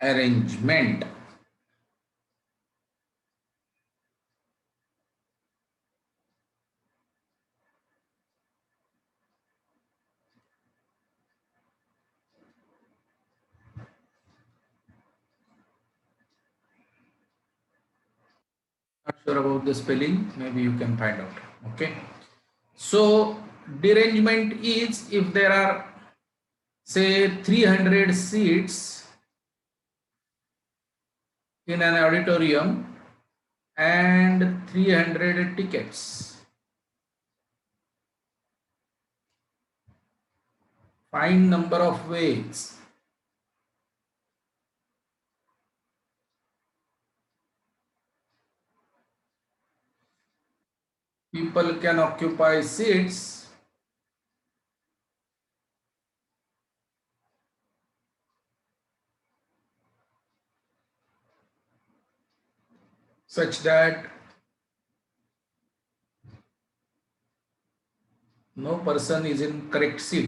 Derangement. Not sure about the spelling, maybe you can find out. Okay. So derangement is if there are say 300 seats in an auditorium and 300 tickets. Find number of ways. People can occupy seats such that no person is in correct seat.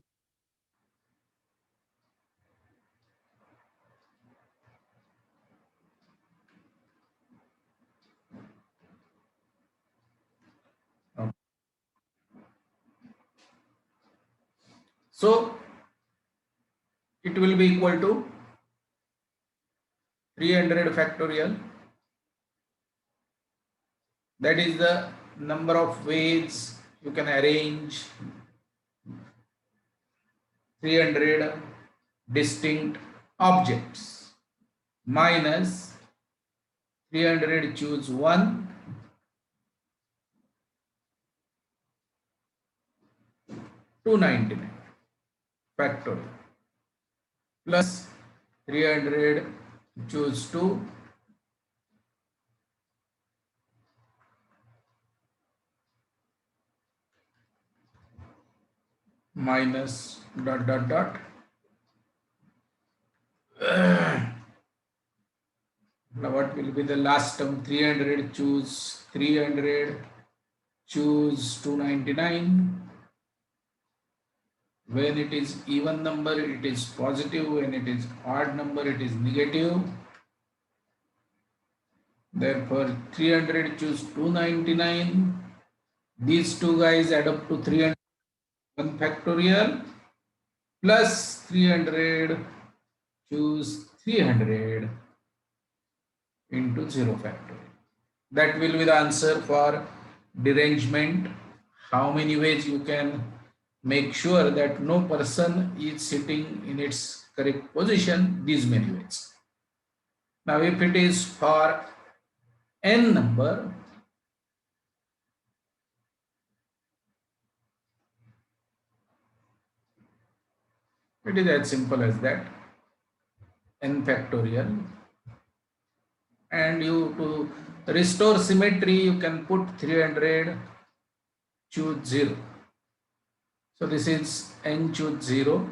So it will be equal to 300 factorial. That is the number of ways you can arrange 300 distinct objects minus 300 choose 1 299 factorial plus 300 choose 2 minus dot dot dot. Now what will be the last term? 300 choose 300 choose 299. When it is even number, it is positive. When it is odd number, it is negative. Therefore, 300 choose 299. These two guys add up to 300, 1 factorial plus 300 choose 300 into 0 factorial. That will be the answer for derangement. How many ways you can make sure that no person is sitting in its correct position? These many ways. Now, if it is for n number, it is as simple as that, n factorial. And you to restore symmetry, you can put 300 choose 0. So this is n choose 0,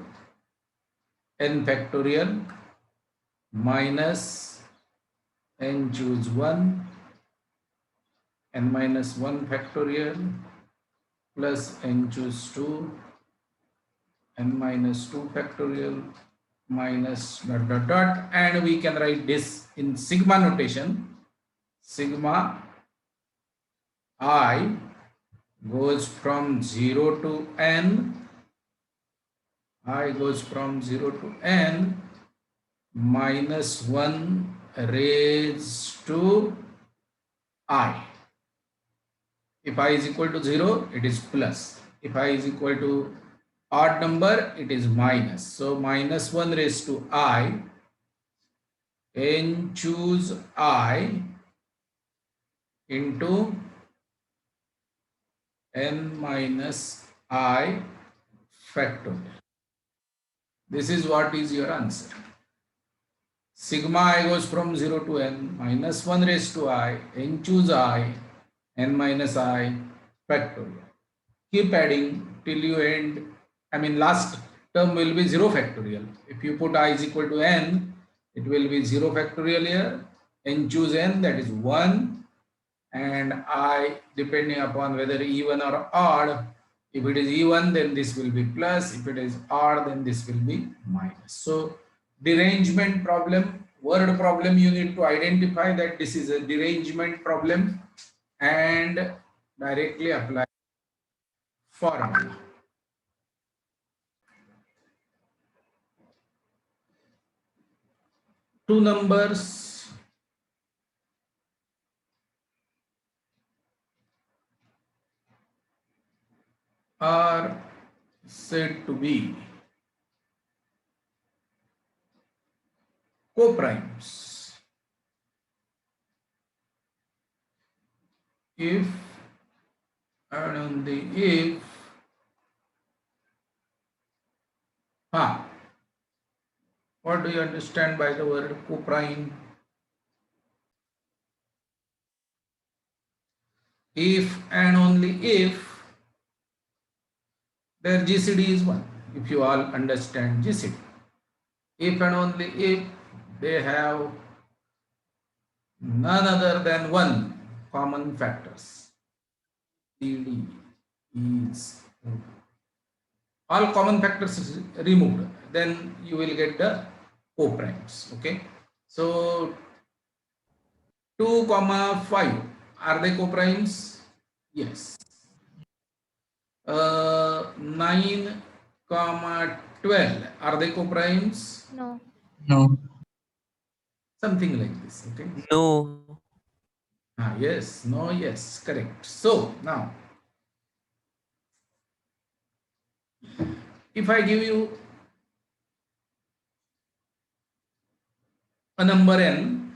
n factorial minus n choose 1, n minus 1 factorial plus n choose 2, n minus 2 factorial minus dot dot dot, and we can write this in sigma notation. Sigma I goes from 0 to n, I goes from 0 to n minus 1 raised to I. If I is equal to 0, it is plus. If I is equal to odd number, it is minus. So minus 1 raised to I, n choose I into n minus I factorial. This is what is your answer. Sigma I goes from 0 to n minus 1 raised to I, n choose I, n minus I factorial. Keep adding till you end. I mean, last term will be 0 factorial. If you put I is equal to n, it will be 0 factorial here. N choose n, that is 1. And I, depending upon whether even or odd, if it is even, then this will be plus. If it is odd, then this will be minus. So derangement problem, word problem, you need to identify that this is a derangement problem and directly apply formula. Two numbers are said to be coprimes if and only if what do you understand by the word coprime? If and only if their GCD is 1, if you all understand GCD. If and only if they have none other than one common factors. CD is all common factors is removed, then you will get the coprimes. Okay, so 2, 5 are they coprimes? Yes. 9, 12 are they coprimes? No. No. Something like this. Okay. No. Yes, no, yes, correct. So now, if I give you a number n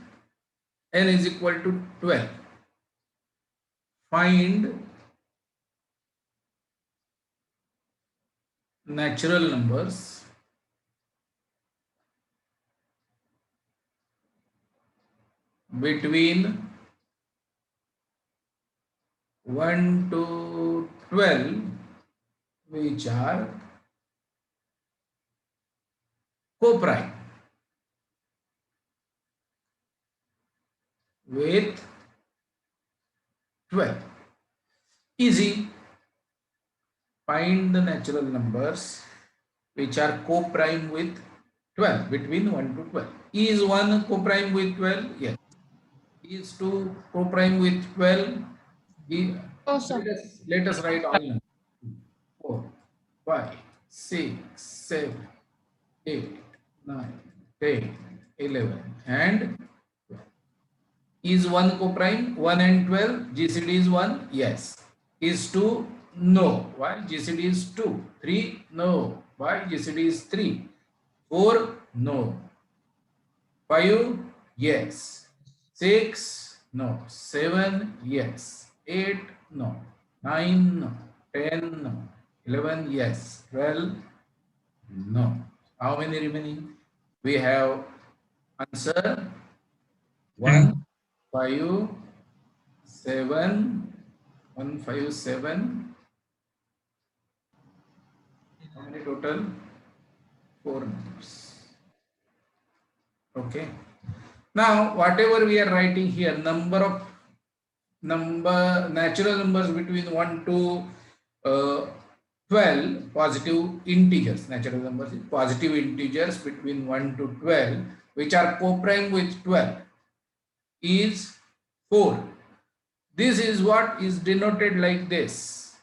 is equal to 12, find natural numbers between 1 to 12 which are coprime with 12. Easy. Find the natural numbers which are coprime with 12, between 1 to 12. Is 1 coprime with 12? Yes. Is 2 coprime with 12? No, sir. Let us write all numbers. 4, 5, 6, 7, 8, 9, 10, 11 and 12. Is 1 coprime? 1 and 12, GCD is 1? Yes. Is 2? No. Why? GCD is 2. 3? No. Why? GCD is 3. 4? No. 5? Yes. 6? No. 7? Yes. 8? No. 9? No. 10? No. 11? Yes. 12? No. How many remaining? We have answer 1, 5, 7, 1, 5, 7. How many total? 4 numbers. Okay. Now, whatever we are writing here, natural numbers between 1 to 12, positive integers, natural numbers, positive integers between 1 to 12, which are coprime with 12, is 4. This is what is denoted like this.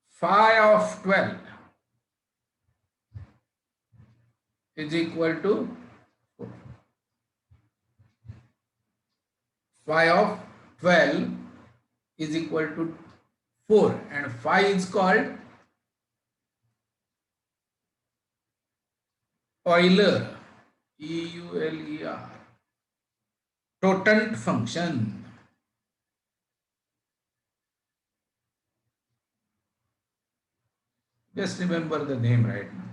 Phi of 12 is equal to 4. Phi of 12 is equal to 4 and phi is called Euler, EULER, totant function. Just remember the name right now.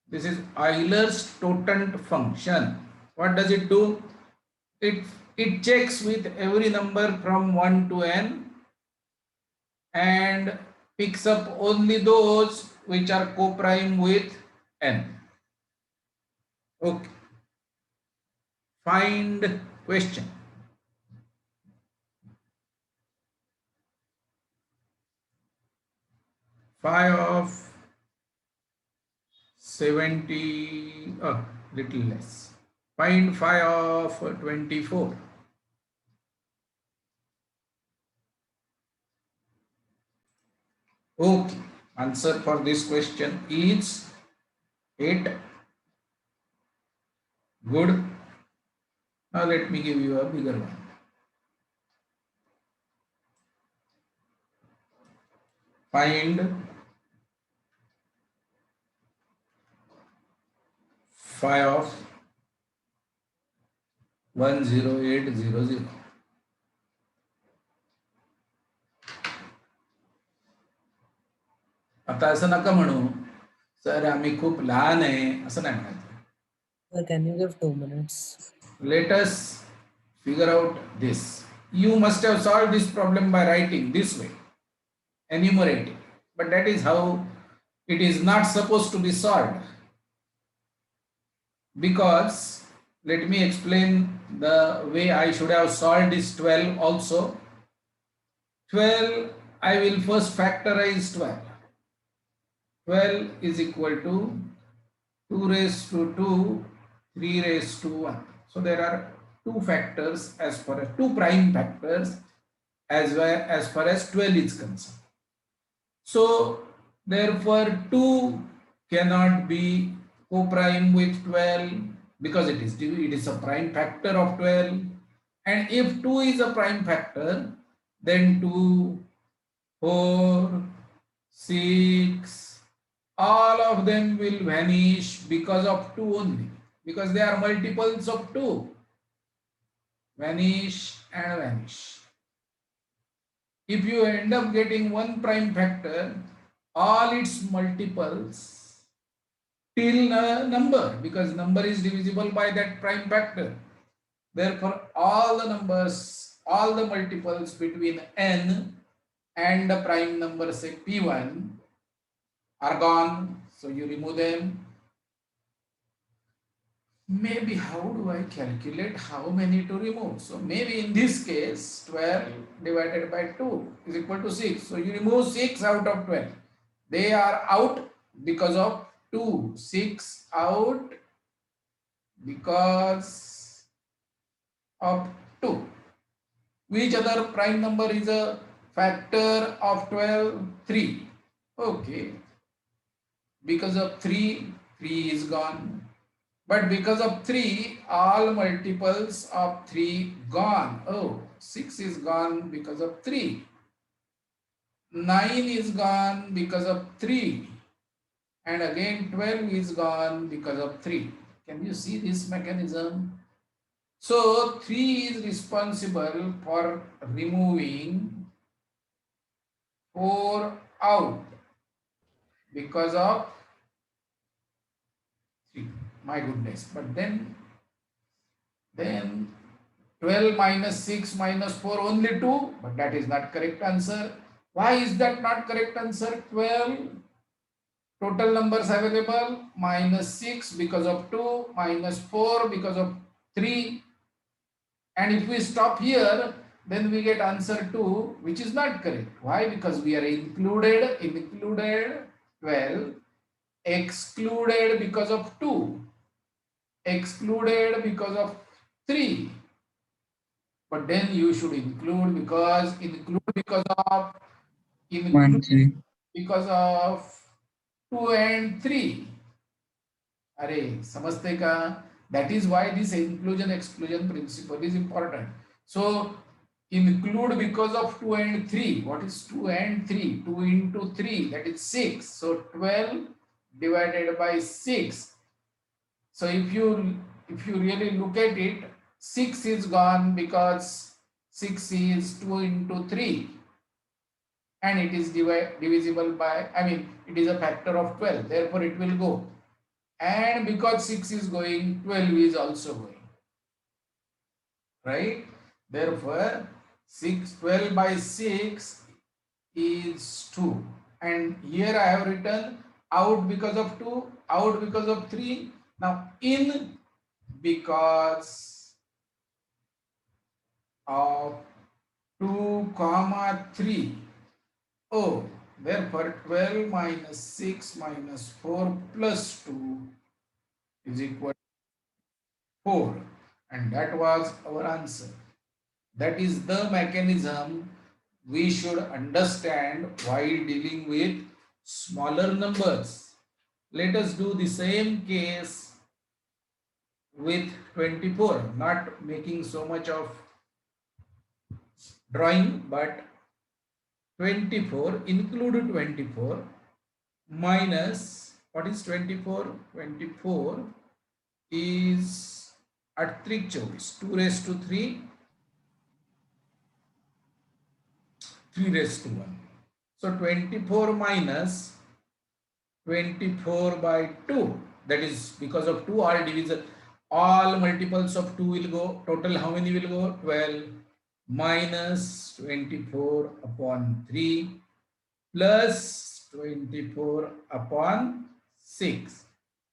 This is Euler's totant function. What does it do? It checks with every number from 1 to n and picks up only those which are coprime with n. Okay. Find question. Phi of 70, little less. Find phi of 24. Okay, answer for this question is 8. Good. Now let me give you a bigger one. Find phi of 10800. आता असं नका म्हणू sir आम्ही खूप लहान आहे असं नाही म्हणायचं. Sir, can you give 2 minutes? Let us figure out this. You must have solved this problem by writing this way, enumerating, but that is how it is not supposed to be solved, because let me explain the way I should have solved this 12 also. 12, I will first factorize 12. 12 is equal to 2 raised to 2, 3 raised to 1. So there are two factors as far as two prime factors as far as 12 is concerned. So therefore 2 cannot be co-prime with 12 because it is a prime factor of 12. And if 2 is a prime factor, then 2, 4, 6, all of them will vanish because of 2 only, because they are multiples of 2. Vanish and vanish. If you end up getting one prime factor, all its multiples till a number, because number is divisible by that prime factor. Therefore, all the numbers, all the multiples between n and the prime number, say p1, are gone. So you remove them. Maybe how do I calculate how many to remove? So maybe in this case 12 divided by 2 is equal to 6. So you remove 6 out of 12. They are out because of 2. 6 out because of 2. Which other prime number is a factor of 12? 3. Okay. Because of 3, 3 is gone. But because of 3, all multiples of 3 gone. Oh, 6 is gone because of 3. 9 is gone because of 3. And again 12 is gone because of 3. Can you see this mechanism? So 3 is responsible for removing 4 out because of 3. My goodness. But then 12 minus 6 minus 4 only 2, but that is not correct answer. Why is that not correct answer? 12 total numbers available, minus 6 because of 2, minus 4 because of 3, and if we stop here, then we get answer 2, which is not correct. Why? Because we are included 12, excluded because of 2, excluded because of 3. But then you should include because of 2 and 3. Arey, samajhte ka? That is why this inclusion exclusion principle is important. So include because of 2 and 3. What is 2 and 3? 2 into 3, that is 6. So 12 divided by 6. So if you really look at it, 6 is gone because 6 is 2 into 3, and it is divisible by, it is a factor of 12, therefore it will go. And because 6 is going, 12 is also going, right? Therefore 12 by 6 is 2. And here I have written out because of 2, out because of 3. Now in because of 2, 3. Oh, Therefore, 12 minus 6 minus 4 plus 2 is equal to 4. And that was our answer. That is the mechanism we should understand while dealing with smaller numbers. Let us do the same case with 24, not making so much of drawing, but 24, include 24 minus, what is 24? 24 is at 3 24, 2 raised to 3, 3 raised to 1. So 24 minus 24 by 2, that is because of 2, all division, all multiples of 2 will go, total how many will go? 12 minus 24 upon 3 plus 24 upon 6.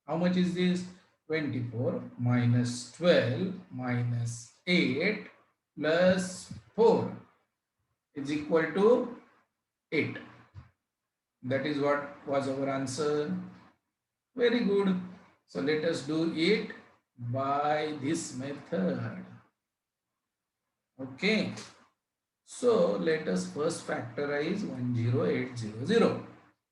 How much is this? 24 minus 12 minus 8 plus 4 is equal to 8. That is what was our answer. Very good. So let us do it by this method. Okay. So let us first factorize 10800.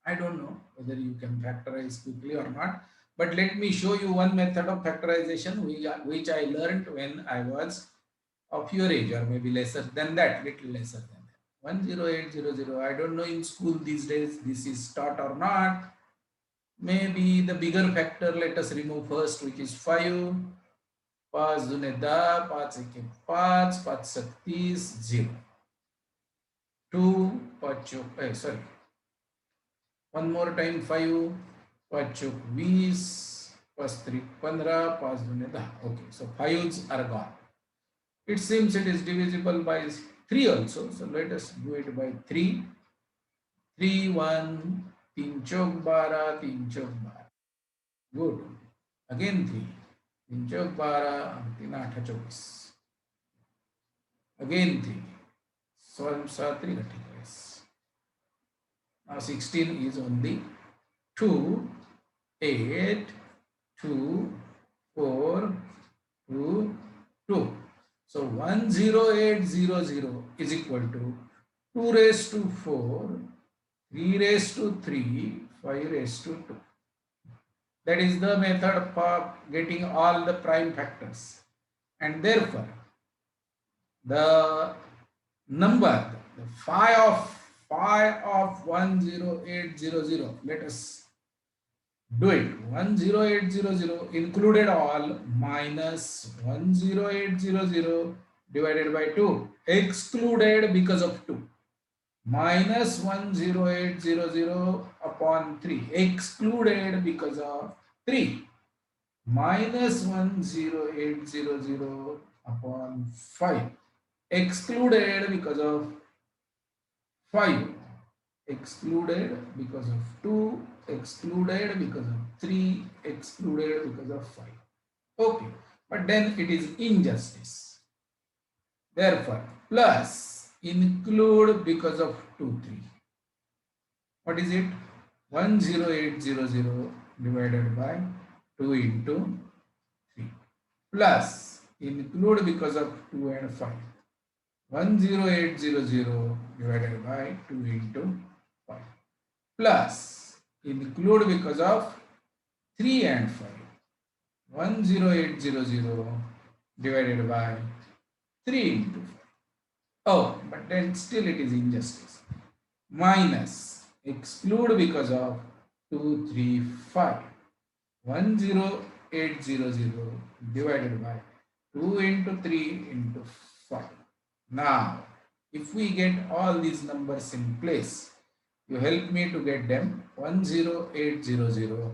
I don't know whether you can factorize quickly or not, but let me show you one method of factorization which I learned when I was of your age, or maybe lesser than that, little lesser than that. 10800. I don't know in school these days this is taught or not. Maybe the bigger factor, let us remove first, which is 5. 5 दूने 10, 5 एके 5, 5 सक 30, 0. 2, 5 चौक, sorry, one more time 5, 5 Chowk 20, 5 3 15, 5 दूने 10. Okay, so 5s are gone. It seems it is divisible by 3 also, so let us do it by 3. 3 1, 3 Chowk 12, 3 Chowk 12. Good. Again 3. 3 Chowk 12, 3 8 24. Again 3. 7 3 30. Now 16 is only 2, 8, 2, 4, 2, 2. So 10800 is equal to 2 raised to 4, 3 raised to 3, 5 raised to 2. That is the method for getting all the prime factors. And therefore, the number, the phi of 10800, let us do it. 10800 included all minus 10800 divided by 2, excluded because of 2, minus 10800 upon 3, excluded because of 3, minus 10800 upon 5, excluded because of 5, excluded because of 2, excluded because of 3, excluded because of 5. Okay, but then it is injustice. Therefore, plus include because of 2, 3. What is it? 10800 divided by 2 into 3. Plus include because of 2 and 5. 10800 divided by 2 into 5. Plus include because of 3 and 5. 10800 divided by 3 into 5. Oh, but then still it is injustice. Minus exclude because of 2, 3, 5. 10800 divided by 2 into 3 into 5. Now, if we get all these numbers in place, you help me to get them. 10800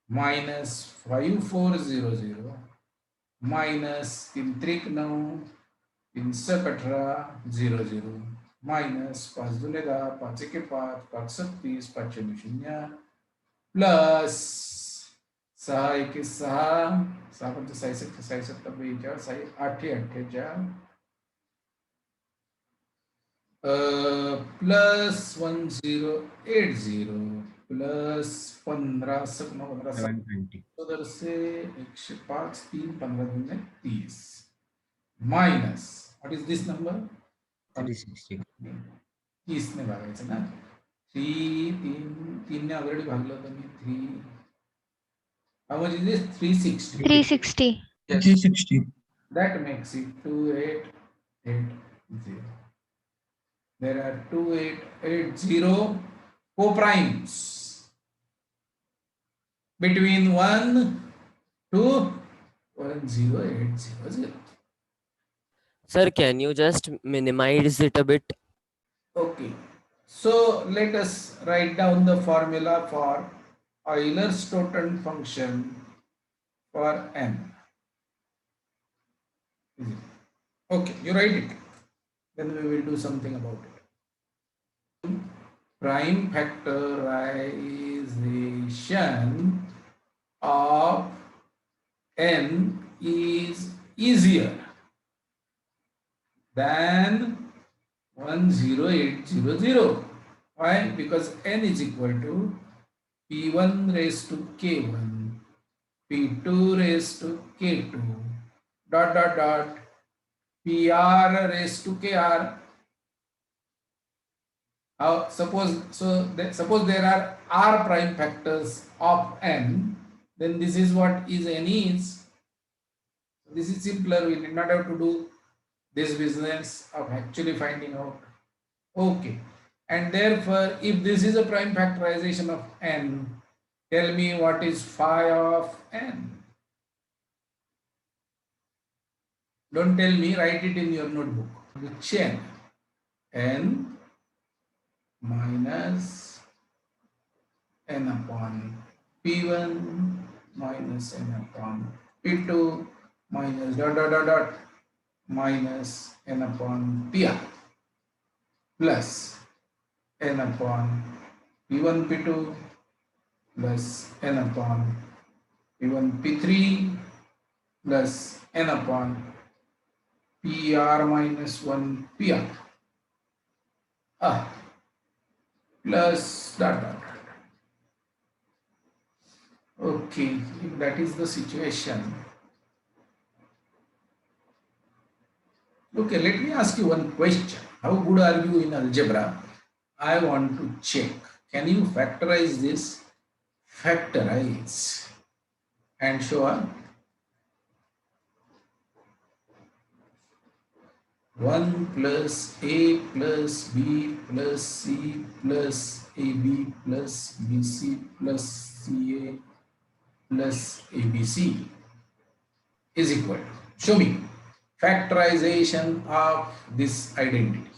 minus 5400 minus 3 3 9, 3 18 00 minus 5 2 10, 5 1 5, 5 36, 5 0 plus 6 1 6, 6 5 66, 66 42, 6 8 48, plus 1080 plus 15 720. उधर से 105 3 15 दूनी 30 minus what is this number 360. 30 ने भागायचं ना 3 ने already भागलं होतं मी 3 how much is this 360 360. Yes. 360. that makes it 2880 there are 2880 co-primes between 1 to 10800. Sir, can you just minimize it a bit? Okay, so let us write down the formula for Euler's total function for n. Okay, you write it. Then we will do something about it. Prime factorization of n is easier than 10800. Why? Because n is equal to p1 raised to k1, p2 raised to k2, dot dot dot, pr raised to kr. Suppose there are r prime factors of n, then this is what is n is. This is simpler. We did not have to do this business of actually finding out. Okay, and therefore if this is a prime factorization of n, tell me what is phi of n. Don't tell me, write it in your notebook. Which n? N minus n upon p1 minus n upon p2 minus dot dot dot dot minus n upon pr plus n upon p1 p2 plus n upon p1 p3 plus n upon pr minus 1 pr plus dot dot dot. Okay, if that is the situation. Okay, let me ask you one question. How good are you in algebra? I want to check. Can you factorize this? Factorize and show up. 1 plus a plus b plus c plus ab plus bc plus ca plus abc is equal to, show me factorization of this identity.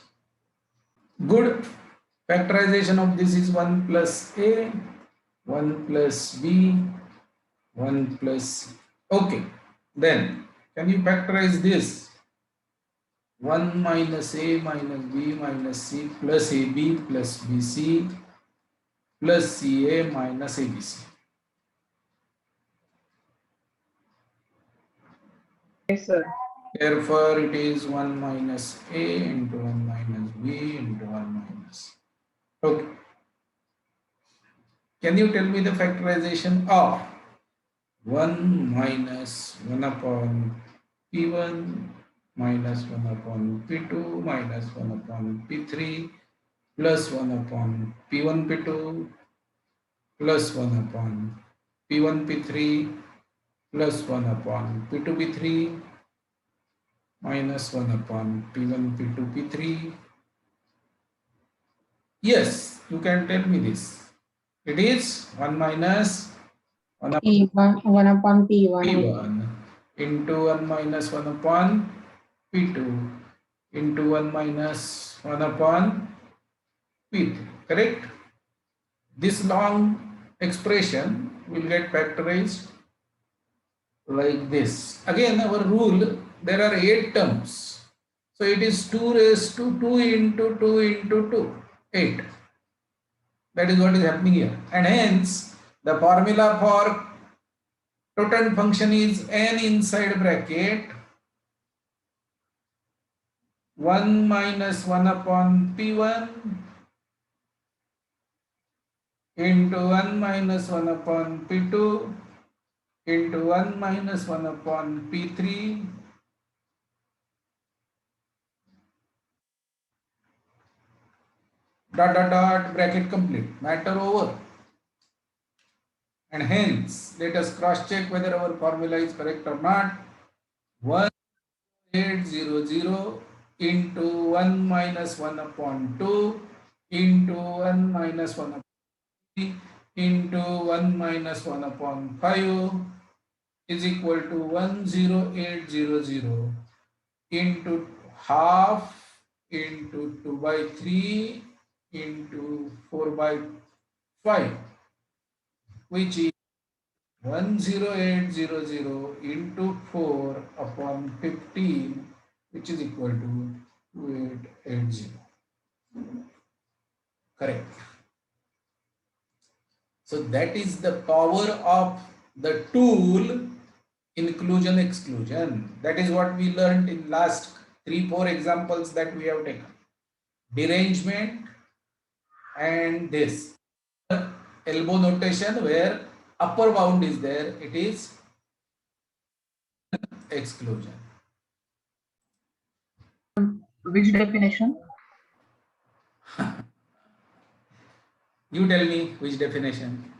Good. Factorization of this is 1 plus a, 1 plus b, 1 plus c. Okay, then can you factorize this? 1 minus a minus b minus c plus ab plus bc plus ca minus abc. Yes, sir. Therefore, it is 1 minus a into 1 minus b into 1 minus. Okay. Can you tell me the factorization of 1 minus 1 upon p1 minus 1 upon p2 minus 1 upon p3 plus 1 upon p1 p2 plus 1 upon p1 p3 plus 1 upon p2 p3 minus 1 upon p1 p2 p3. Yes, you can tell me this. It is 1 minus 1 upon P1 upon P1 p1 into 1 minus 1 upon p2 into 1 minus 1 upon p3, correct? This long expression will get factorized like this. Again, our rule, there are 8 terms. So it is 2 raised to 2 into 2 into 2, 8. That is what is happening here. And hence, the formula for total function is n inside bracket 1 minus 1 upon P1 into 1 minus 1 upon P2 into 1 minus 1 upon P3 dot dot dot bracket complete, matter over. And hence let us cross check whether our formula is correct or not. 1800 into 1 minus 1 upon 2 into 1 minus 1 upon 3 into 1 minus 1 upon 5 is equal to 10800 into half into 2 by 3 into 4 by 5, which is 10800 into 4 upon 15, which is equal to 2880. Correct. So that is the power of the tool inclusion exclusion. That is what we learned in last 3-4 examples that we have taken. Derangement and this elbow notation where upper bound is there, it is exclusion. Which definition? You tell me which definition.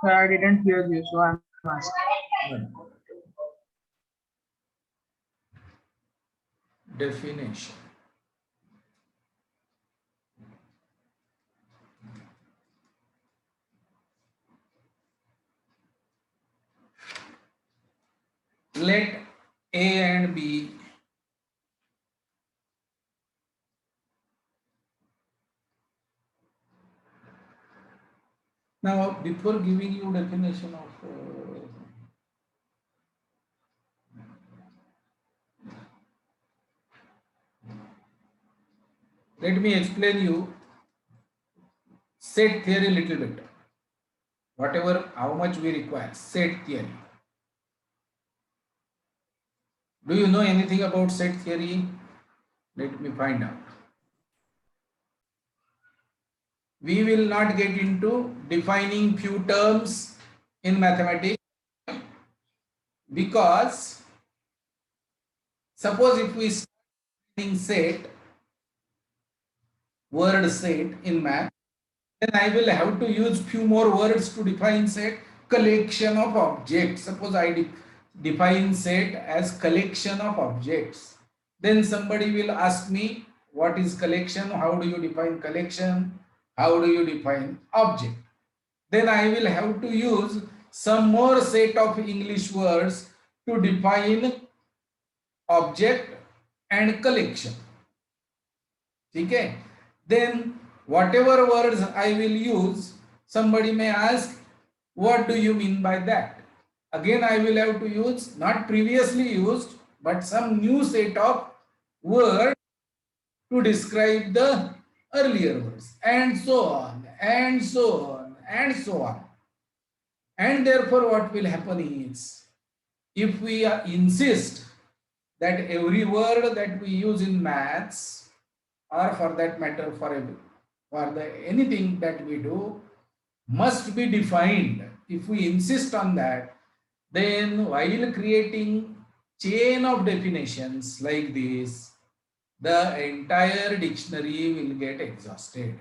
Sir, I didn't hear you, so I'm asking. Definition. Let A and B now before giving you definition of let me explain you set theory a little bit. Whatever, how much we require, set theory. Do you know anything about set theory? Let me find out. We will not get into defining few terms in mathematics because suppose if we start defining set, word set in math, then I will have to use few more words to define set, collection of objects. Suppose I define set as collection of objects. Then somebody will ask me, what is collection? How do you define collection? How do you define object? Then I will have to use some more set of English words to define object and collection. Okay? Then whatever words I will use, somebody may ask, what do you mean by that? Again, I will have to use not previously used, but some new set of words to describe the earlier words, and so on, and so on, and so on. And therefore, what will happen is, if we insist that every word that we use in maths, or for that matter for anything that we do, must be defined. If we insist on that, then while creating chain of definitions like this, the entire dictionary will get exhausted.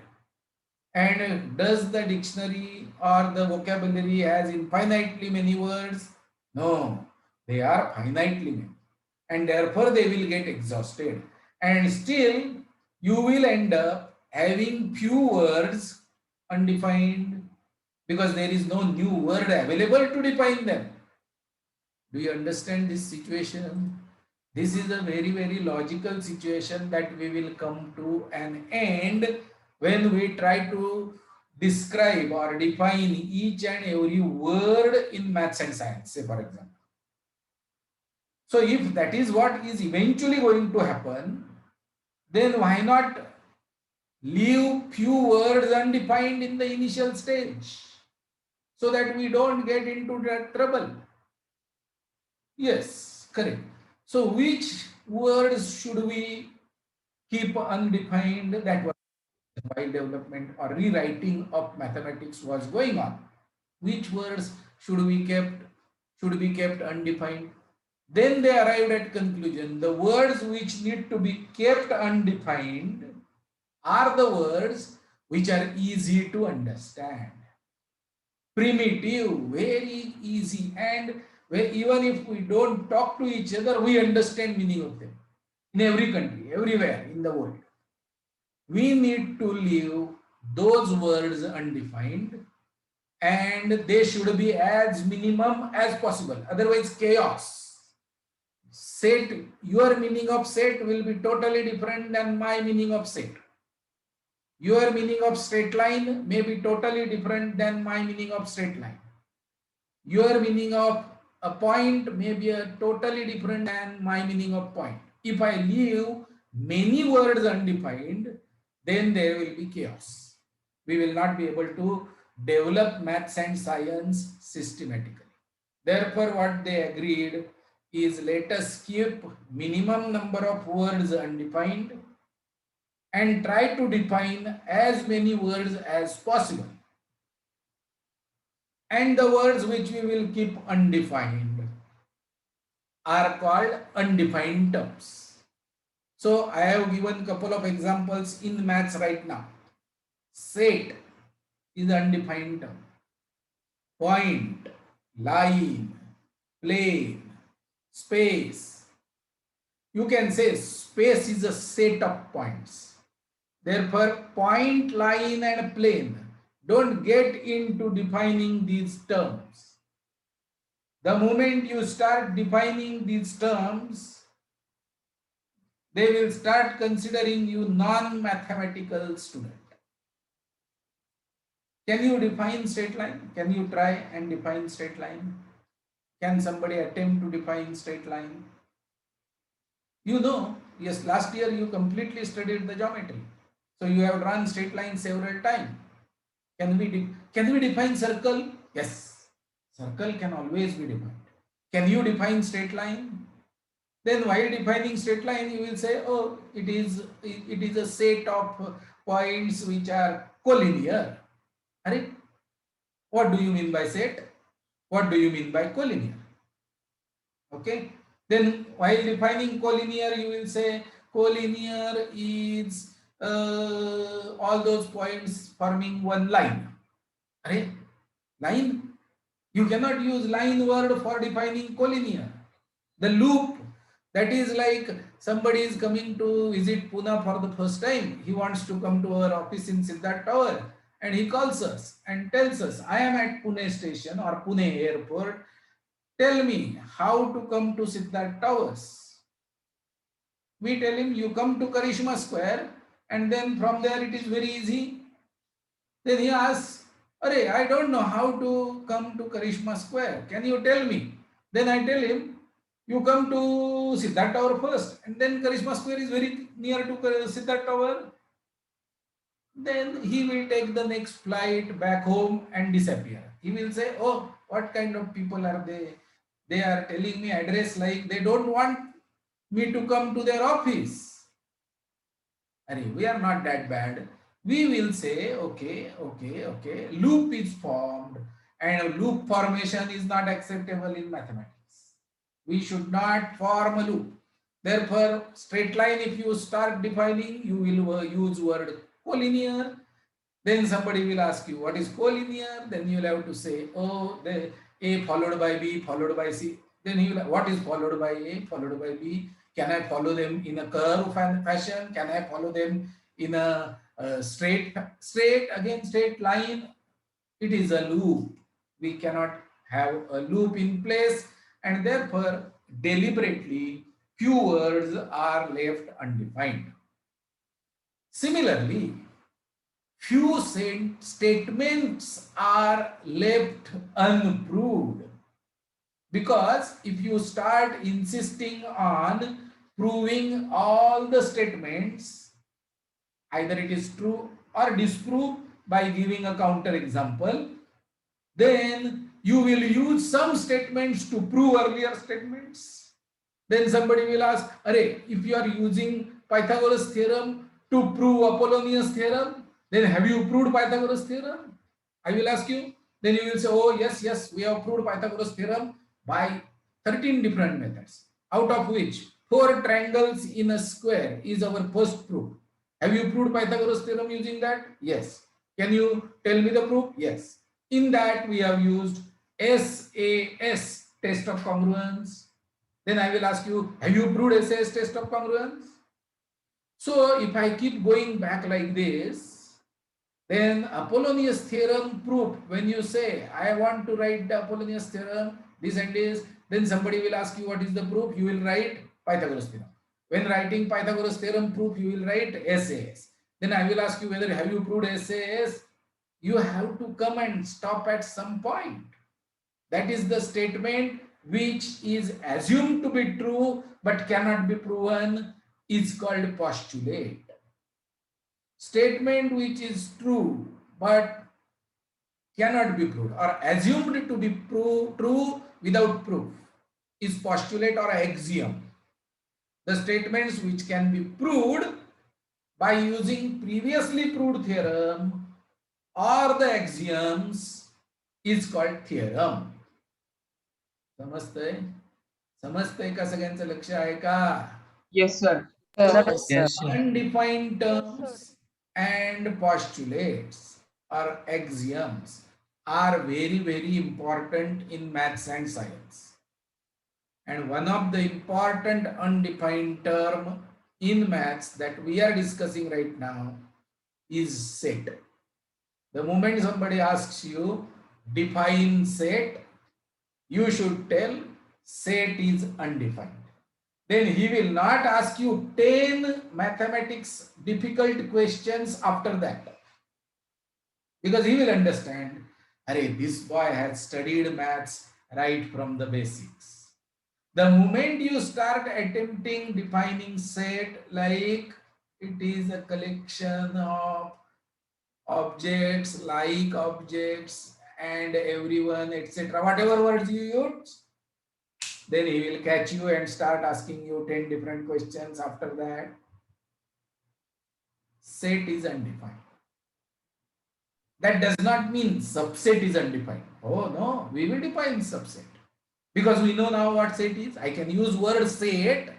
And does the dictionary or the vocabulary has infinitely many words? No, they are finitely many. And therefore they will get exhausted. And still you will end up having few words undefined because there is no new word available to define them. Do you understand this situation? This is a very, very logical situation that we will come to an end when we try to describe or define each and every word in maths and science, say for example. So if that is what is eventually going to happen, then why not leave few words undefined in the initial stage so that we don't get into that trouble? Yes, correct. So which words should we keep undefined, that was while development or rewriting of mathematics was going on. Which words should be kept undefined? Then they arrived at conclusion. The words which need to be kept undefined are the words which are easy to understand. Primitive, very easy, and where even if we don't talk to each other, we understand meaning of them. In every country, everywhere in the world. We need to leave those words undefined, and they should be as minimum as possible. Otherwise, chaos. Set, your meaning of set will be totally different than my meaning of set. Your meaning of straight line may be totally different than my meaning of straight line. Your meaning of a point may be totally different than my meaning of point. If I leave many words undefined, then there will be chaos. We will not be able to develop maths and science systematically. Therefore, what they agreed is, let us keep minimum number of words undefined and try to define as many words as possible. And the words which we will keep undefined are called undefined terms. So I have given a couple of examples in maths right now. Set is undefined term. Point, line, plane, space. You can say space is a set of points. Therefore, point, line, and plane, don't get into defining these terms. The moment you start defining these terms, they will start considering you non-mathematical student. Can you define straight line? Can you try and define straight line? Can somebody attempt to define straight line? You know, yes, last year you completely studied the geometry. So you have drawn straight line several times. Can we define circle? Yes, circle can always be defined. Can you define straight line? Then while defining straight line, you will say, oh, it is a set of points which are collinear. Right? What do you mean by set? What do you mean by collinear? Okay. Then while defining collinear, you will say collinear is all those points forming one line. Right? Line? You cannot use line word for defining collinear. The loop, that is like somebody is coming to visit Pune for the first time. He wants to come to our office in Siddharth Tower, and he calls us and tells us, I am at Pune station or Pune airport. Tell me how to come to Siddharth Towers. We tell him, you come to Karishma Square, and then from there it is very easy. Then he asks, Arey, I don't know how to come to Karishma Square. Can you tell me? Then I tell him, you come to Siddharth Tower first, and then Karishma Square is very near to Siddharth Tower. Then he will take the next flight back home and disappear. He will say, oh, what kind of people are they? They are telling me address like they don't want me to come to their office. We are not that bad. We will say, okay, loop is formed, and loop formation is not acceptable in mathematics. We should not form a loop. Therefore, straight line, if you start defining, you will use word collinear. Then somebody will ask you, what is collinear? Then you will have to say, oh, the A followed by B followed by C. Then you will, what is followed by A followed by B? Can I follow them in a curve fashion? Can I follow them in a straight line? It is a loop. We cannot have a loop in place, and therefore deliberately few words are left undefined. Similarly, few statements are left unproved, because if you start insisting on proving all the statements, either it is true or disproved by giving a counter example, then you will use some statements to prove earlier statements, Then somebody will ask, Array, if you are using Pythagoras theorem to prove Apollonius theorem, then have you proved Pythagoras theorem? I will ask you. Then you will say, oh yes, we have proved Pythagoras theorem by 13 different methods, out of which 4 triangles in a square is our first proof. Have you proved Pythagoras theorem using that? Yes. Can you tell me the proof? Yes. In that we have used SAS, test of congruence. Then I will ask you, have you proved SAS, test of congruence? So if I keep going back like this, then Apollonius theorem proof, when you say, I want to write the Apollonius theorem, this and this, then somebody will ask you what is the proof, you will write Pythagoras theorem. When writing Pythagoras theorem proof, you will write SAS. Then I will ask you whether have you proved SAS. You have to come and stop at some point. That is the statement which is assumed to be true but cannot be proven is called postulate. Statement which is true but cannot be proved or assumed to be true without proof is postulate or axiom. The statements which can be proved by using previously proved theorem or the axioms is called theorem. समजतंय का सगळ्यांचं लक्ष आहे का? Yes, sir. Yes, sir. Yes, sir. Undefined terms and postulates or axioms are very, very important in maths and science. And one of the important undefined term in maths that we are discussing right now is set. The moment somebody asks you, define set, you should tell set is undefined. Then he will not ask you 10 mathematics difficult questions after that. Because he will understand, Array, this boy has studied maths right from the basics. The moment you start attempting defining set like it is a collection of objects, like objects, and everyone, etc., whatever words you use, then he will catch you and start asking you 10 different questions after that. Set is undefined. That does not mean subset is undefined. Oh no, we will define subset. Because we know now what set is. I can use word set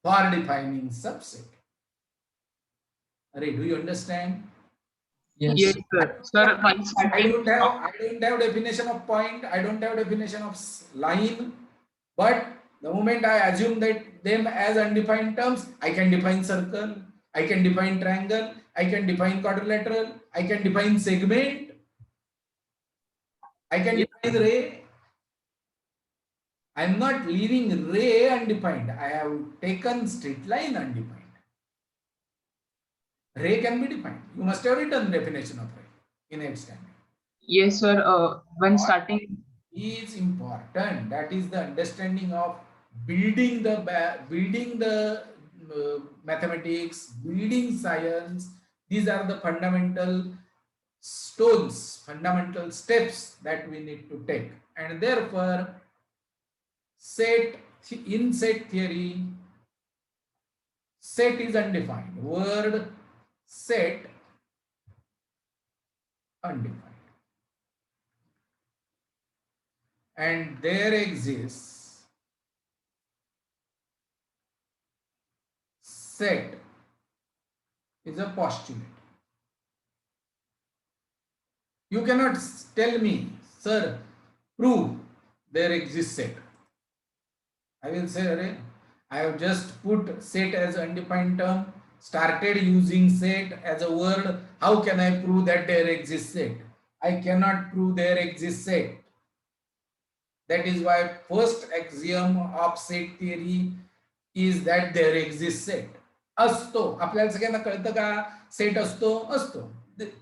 for defining subset. Array, do you understand? Yes, sir. Sir, while I starting, don't have definition of point. I don't have definition of line. But the moment I assume that them as undefined terms, I can define circle, I can define triangle, I can define quadrilateral, I can define segment, I can define ray. I am not leaving ray undefined. I have taken straight line undefined. Ray can be defined. You must have written definition of ray in 8th standard. yes, sir. When starting, Is important. That is the understanding of building the mathematics, building science. These are the fundamental stones, fundamental steps that we need to take. And therefore, in set theory, set is undefined. Word set undefined. And there exists set is a postulate. You cannot tell me, sir, prove there exists set. I will say, Array, I have just put set as undefined term, started using set as a word. How can I prove that there exists set? I cannot prove there exists set. That is why first axiom of set theory is that there exists set. असतो, आपल्याला सगळ्यांना कळतं का set असतो.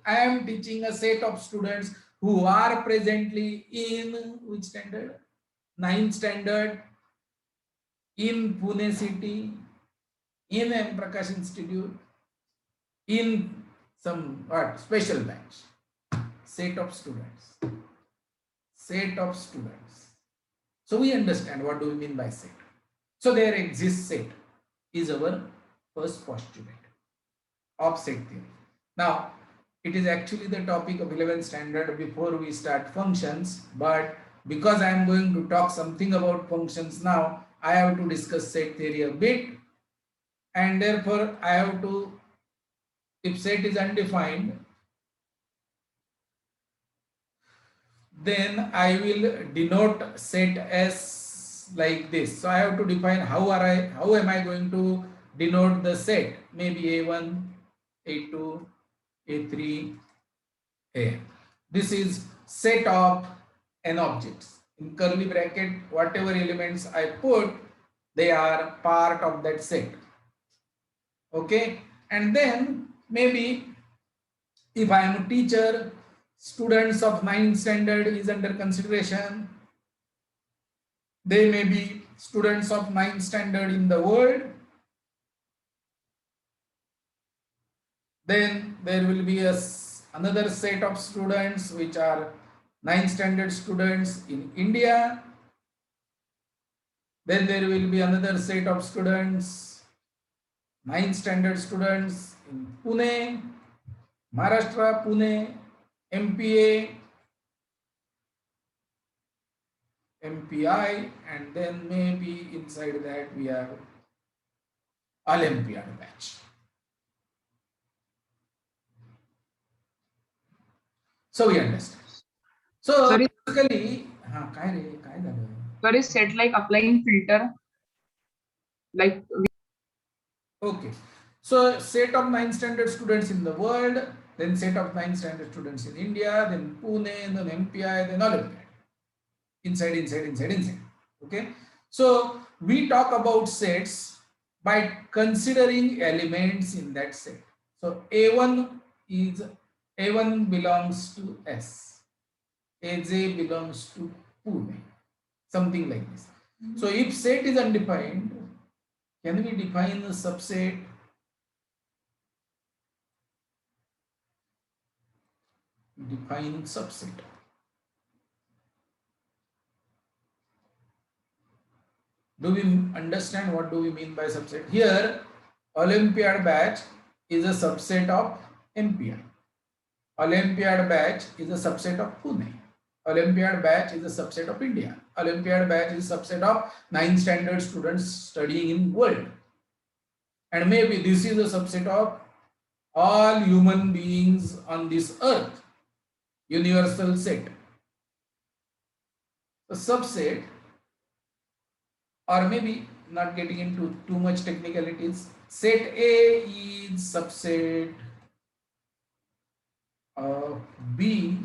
I am teaching a set of students who are presently in which standard? 9th standard in Pune city, in M. Prakash Institute, in some special batch. Set of students. Set of students. So we understand what do we mean by set. So there exists set is our first postulate of set theory. Now, it is actually the topic of 11th standard before we start functions, but because I am going to talk something about functions now, I have to discuss set theory a bit, and therefore I have to, if set is undefined, then I will denote set as like this. So I have to define how am I going to denote the set? Maybe A1, A2, A3, A. This is set of n objects. In curly bracket, whatever elements I put, they are part of that set. Okay, and then maybe if I am a teacher, students of 9th standard is under consideration. They may be students of 9th standard in the world. Then there will be another set of students which are 9th standard students in India. Then there will be another set of students, 9th standard students in Pune, Maharashtra, Pune, MPA, MPI, and then maybe inside that we have Olympiad batch. So we understand. So Sorry. basically, काय रे, काय झालं? Sir, is set like applying filter? Like Okay. So set of 9th standard students in the world, then set of 9th standard students in India, then Pune, then MPI, then Olympiad. Inside. Okay. So we talk about sets by considering elements in that set. So A1 belongs to S. AJ belongs to Pune. Something like this. So if set is undefined, can we define a subset? Define subset. Do we understand what do we mean by subset? Here, Olympiad batch is a subset of MPI. Olympiad batch is a subset of Pune. Olympiad batch is a subset of India. Olympiad batch is a subset of 9th standard students studying in world. And maybe this is a subset of all human beings on this earth. Universal set. A subset, or maybe not getting into too much technicalities, set A is subset of B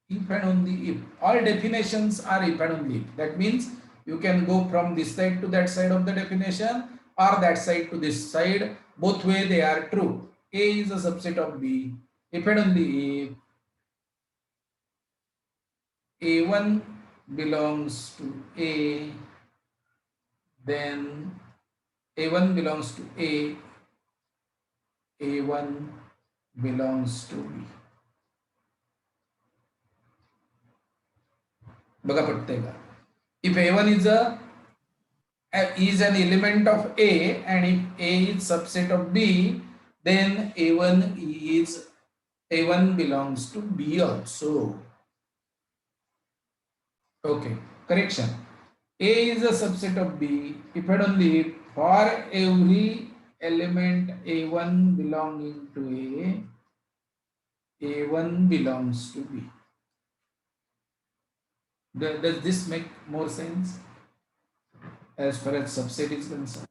if and only if. All definitions are if and only if. That means you can go from this side to that side of the definition or that side to this side. Both way they are true. A is a subset of B if and only if A1 belongs to A, then A1 belongs to A, A1 belongs to B. बघा पटतंय का? If A1 is an element of A and if A is subset of B, then A1 belongs to B also. Okay, correction. A is a subset of B if and only if for every element A1 belonging to A, A1 belongs to B. Does this make more sense as far as subset is concerned?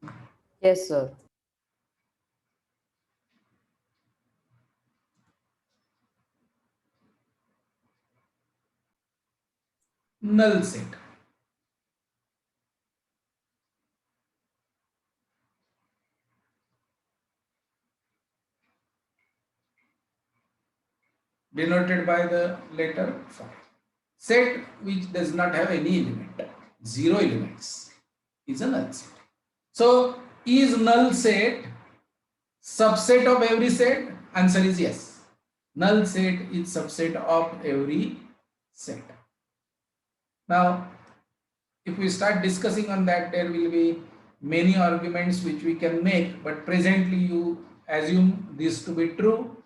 Yes, sir. Null set. Denoted by the letter phi. Set which does not have any element, 0 elements, is a null set. So, is null set subset of every set? Answer is yes. Null set is subset of every set. Now, if we start discussing on that, there will be many arguments which we can make, but presently you assume this to be true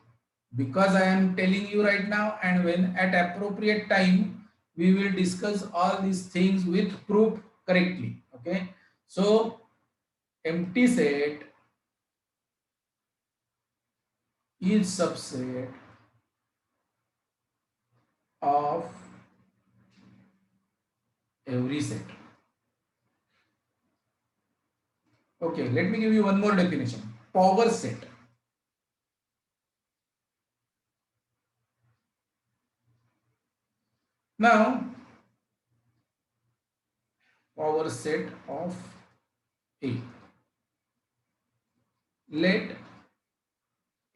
because I am telling you right now, and when at appropriate time we will discuss all these things with proof correctly. Okay, so empty set is subset of every set. Okay, let me give you one more definition. Power set. Now, power set of A. Let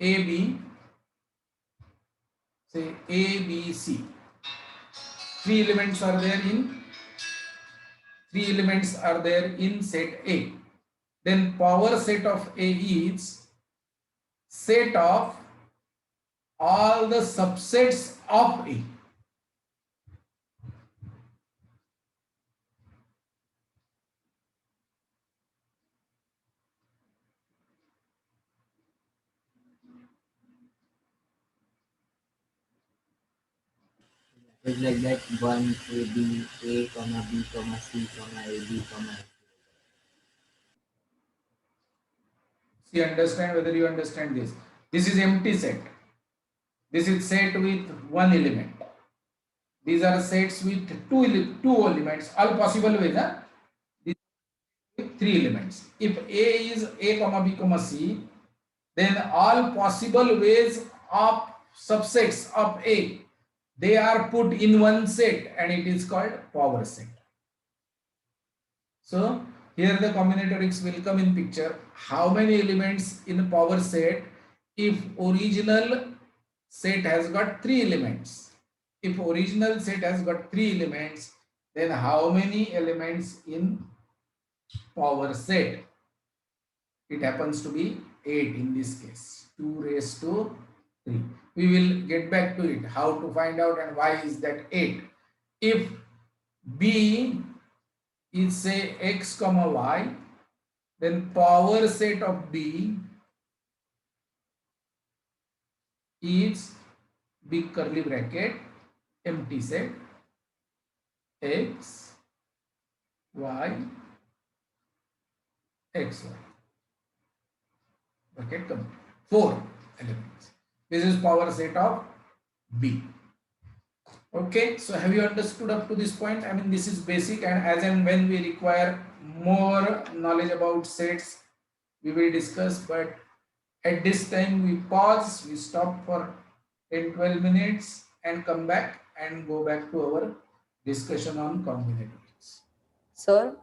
A be, say A, B, C. Three elements are there in set A. Then power set of A is set of all the subsets of A. It's like that one A B A comma B comma C comma A B comma F. See, understand whether you understand this. This is empty set. This is set with one element. These are sets with two elements, all possible ways. Huh? These with three elements. If A is A comma B comma C, then all possible ways of subsets of A, they are put in one set and it is called power set. So here the combinatorics will come in picture. How many elements in power set? If original set has got three elements. If original set has got three elements, then how many elements in power set? It happens to be 8 in this case. 2 raised to 3. We will get back to it. How to find out and why is that 8? If B is say x comma y, then power set of B is big curly bracket empty set x y x y bracket complete. 4 elements. This is power set of B. Okay, so have you understood up to this point? I mean, this is basic, and as and when we require more knowledge about sets, we will discuss. But at this time, we pause, we stop for 10-12 minutes and come back and go back to our discussion on combinatorics. Sir,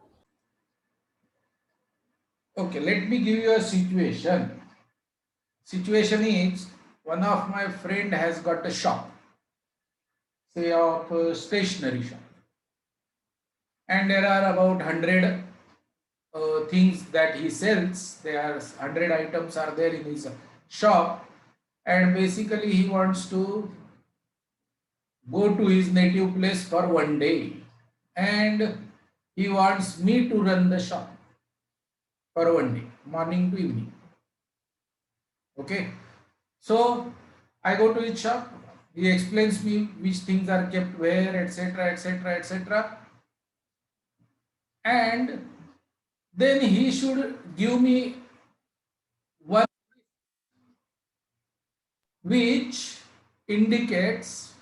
Okay, let me give you a situation. Situation is one of my friend has got a shop, say of a stationery shop, and there are about 100 things that he sells. There are 100 items are there in his shop, and basically he wants to go to his native place for one day, and he wants me to run the shop for one day, morning to evening. Okay, so I go to his shop, he explains me which things are kept where, etc., etc., etc., and then he should give me one which indicates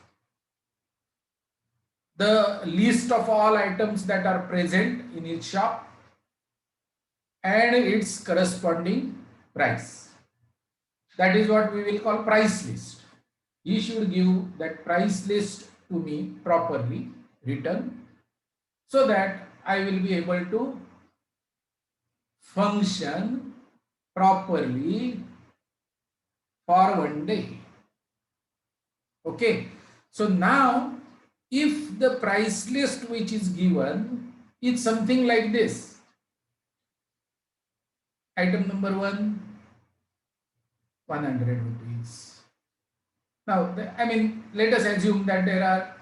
the list of all items that are present in his shop and its corresponding price. That is what we will call price list. He should give that price list to me properly written, so that I will be able to function properly for one day. Okay, so now if the price list which is given is something like this: item number 1, 100 rupees. Now, I mean, let us assume that there are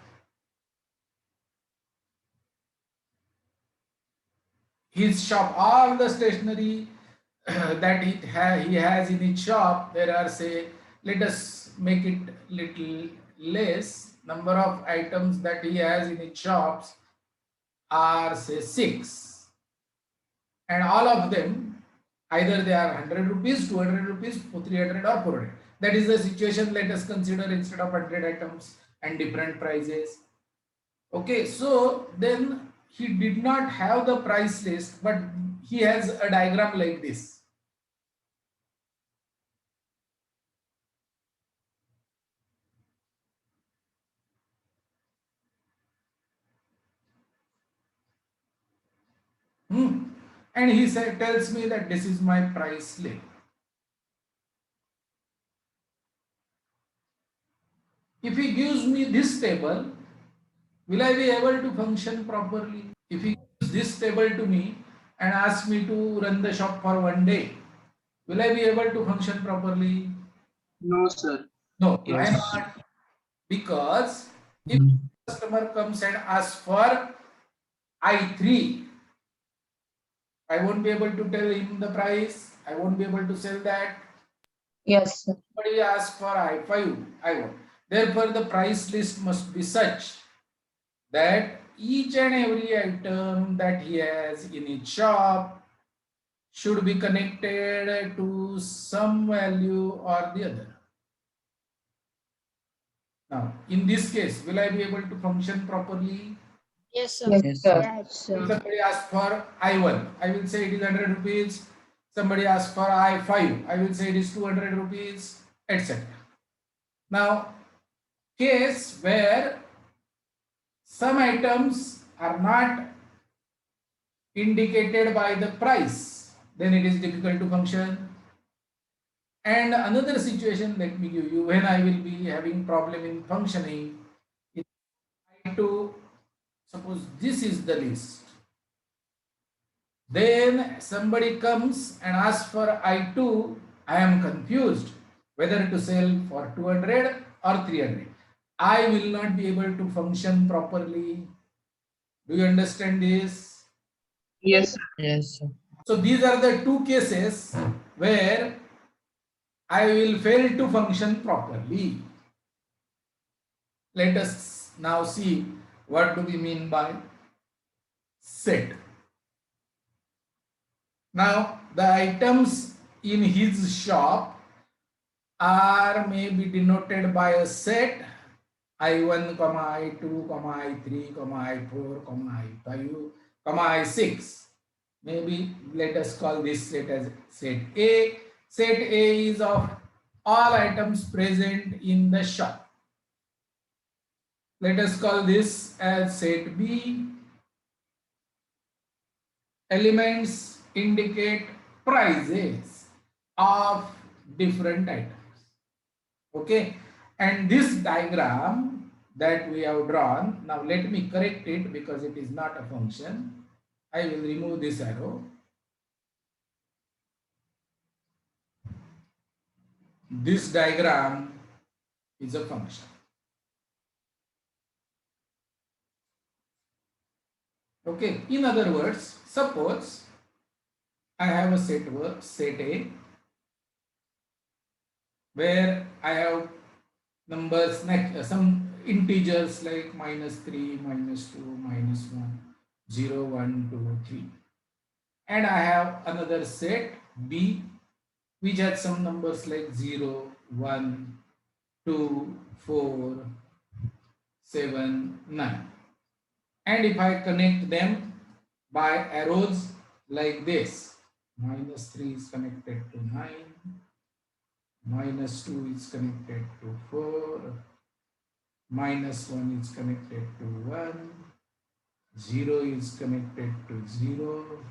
his shop, all the stationery that he has in his shop, there are, say, let us make it little less. Number of items that he has in his shops are, say, 6, and all of them either they are 100 rupees, 200 rupees, 300 or 400. That is the situation. Let us consider instead of 100 items and different prices. Okay, so then he did not have the price list, but he has a diagram like this. And he tells me that this is my price list. If he gives me this table, will I be able to function properly? If he gives this table to me and asks me to run the shop for 1 day, will I be able to function properly? No, sir. No. Why Yes. not? Because if customer comes and asks for I3, I won't be able to tell him the price. I won't be able to sell that. Yes, sir. Somebody asks for I5, I won't. Therefore, the price list must be such that each and every item that he has in his shop should be connected to some value or the other. Now, in this case, will I be able to function properly? Yes, sir. Yes, Yes, sir. Right, If sir. somebody asks for I1, I will say it is 100 rupees. Somebody asks for I5, I will say it is 200 rupees, etc. Now, case where some items are not indicated by the price, then it is difficult to function. And another situation, let me give you, when I will be having problem in functioning, if I to suppose this is the list, then somebody comes and asks for I2, I am confused whether to sell for 200 or 300. I will not be able to function properly. Do you understand this? Yes, sir. yes, sir. So these are the two cases where I will fail to function properly. Let us now see what do we mean by set. Now the items in his shop are maybe denoted by a set I1, I2, I3, I4, I5, I6. Maybe let us call this set as set A. Set A is of all items present in the shop. Let us call this as set B. Elements indicate prices of different items. Okay, and this diagram that we have drawn, now let me correct it because it is not a function. I will remove this arrow. This diagram is a function. Okay, in other words, suppose I have a set A where I have numbers like some integers like -3, -2, -1, 0, 1, 2, 3. And I have another set B which has some numbers like 0, 1, 2, 4, 7, 9. And if I connect them by arrows like this, -3 is connected to 9, -2 is connected to 4, -1 is connected to 1, 0 is connected to 0,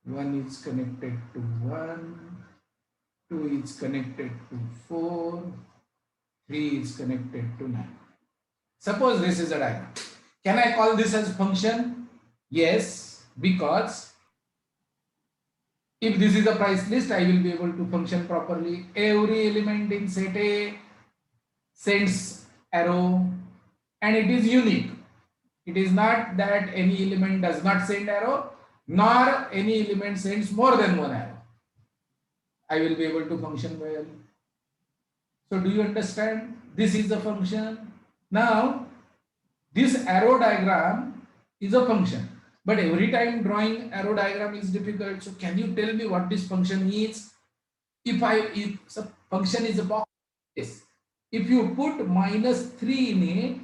1 is connected to 1, 2 is connected to 4, 3 is connected to 9. Suppose this is a diagram. Can I call this as function? Yes, because if this is a price list, I will be able to function properly. Every element in set A sends arrow and it is unique. It is not that any element does not send arrow. nor any element sends more than one arrow, I will be able to function well. So do you understand? This is the function. Now, this arrow diagram is a function, but every time drawing arrow diagram is difficult. So can you tell me what this function is? If the function is a box, yes. If you put -3 in it,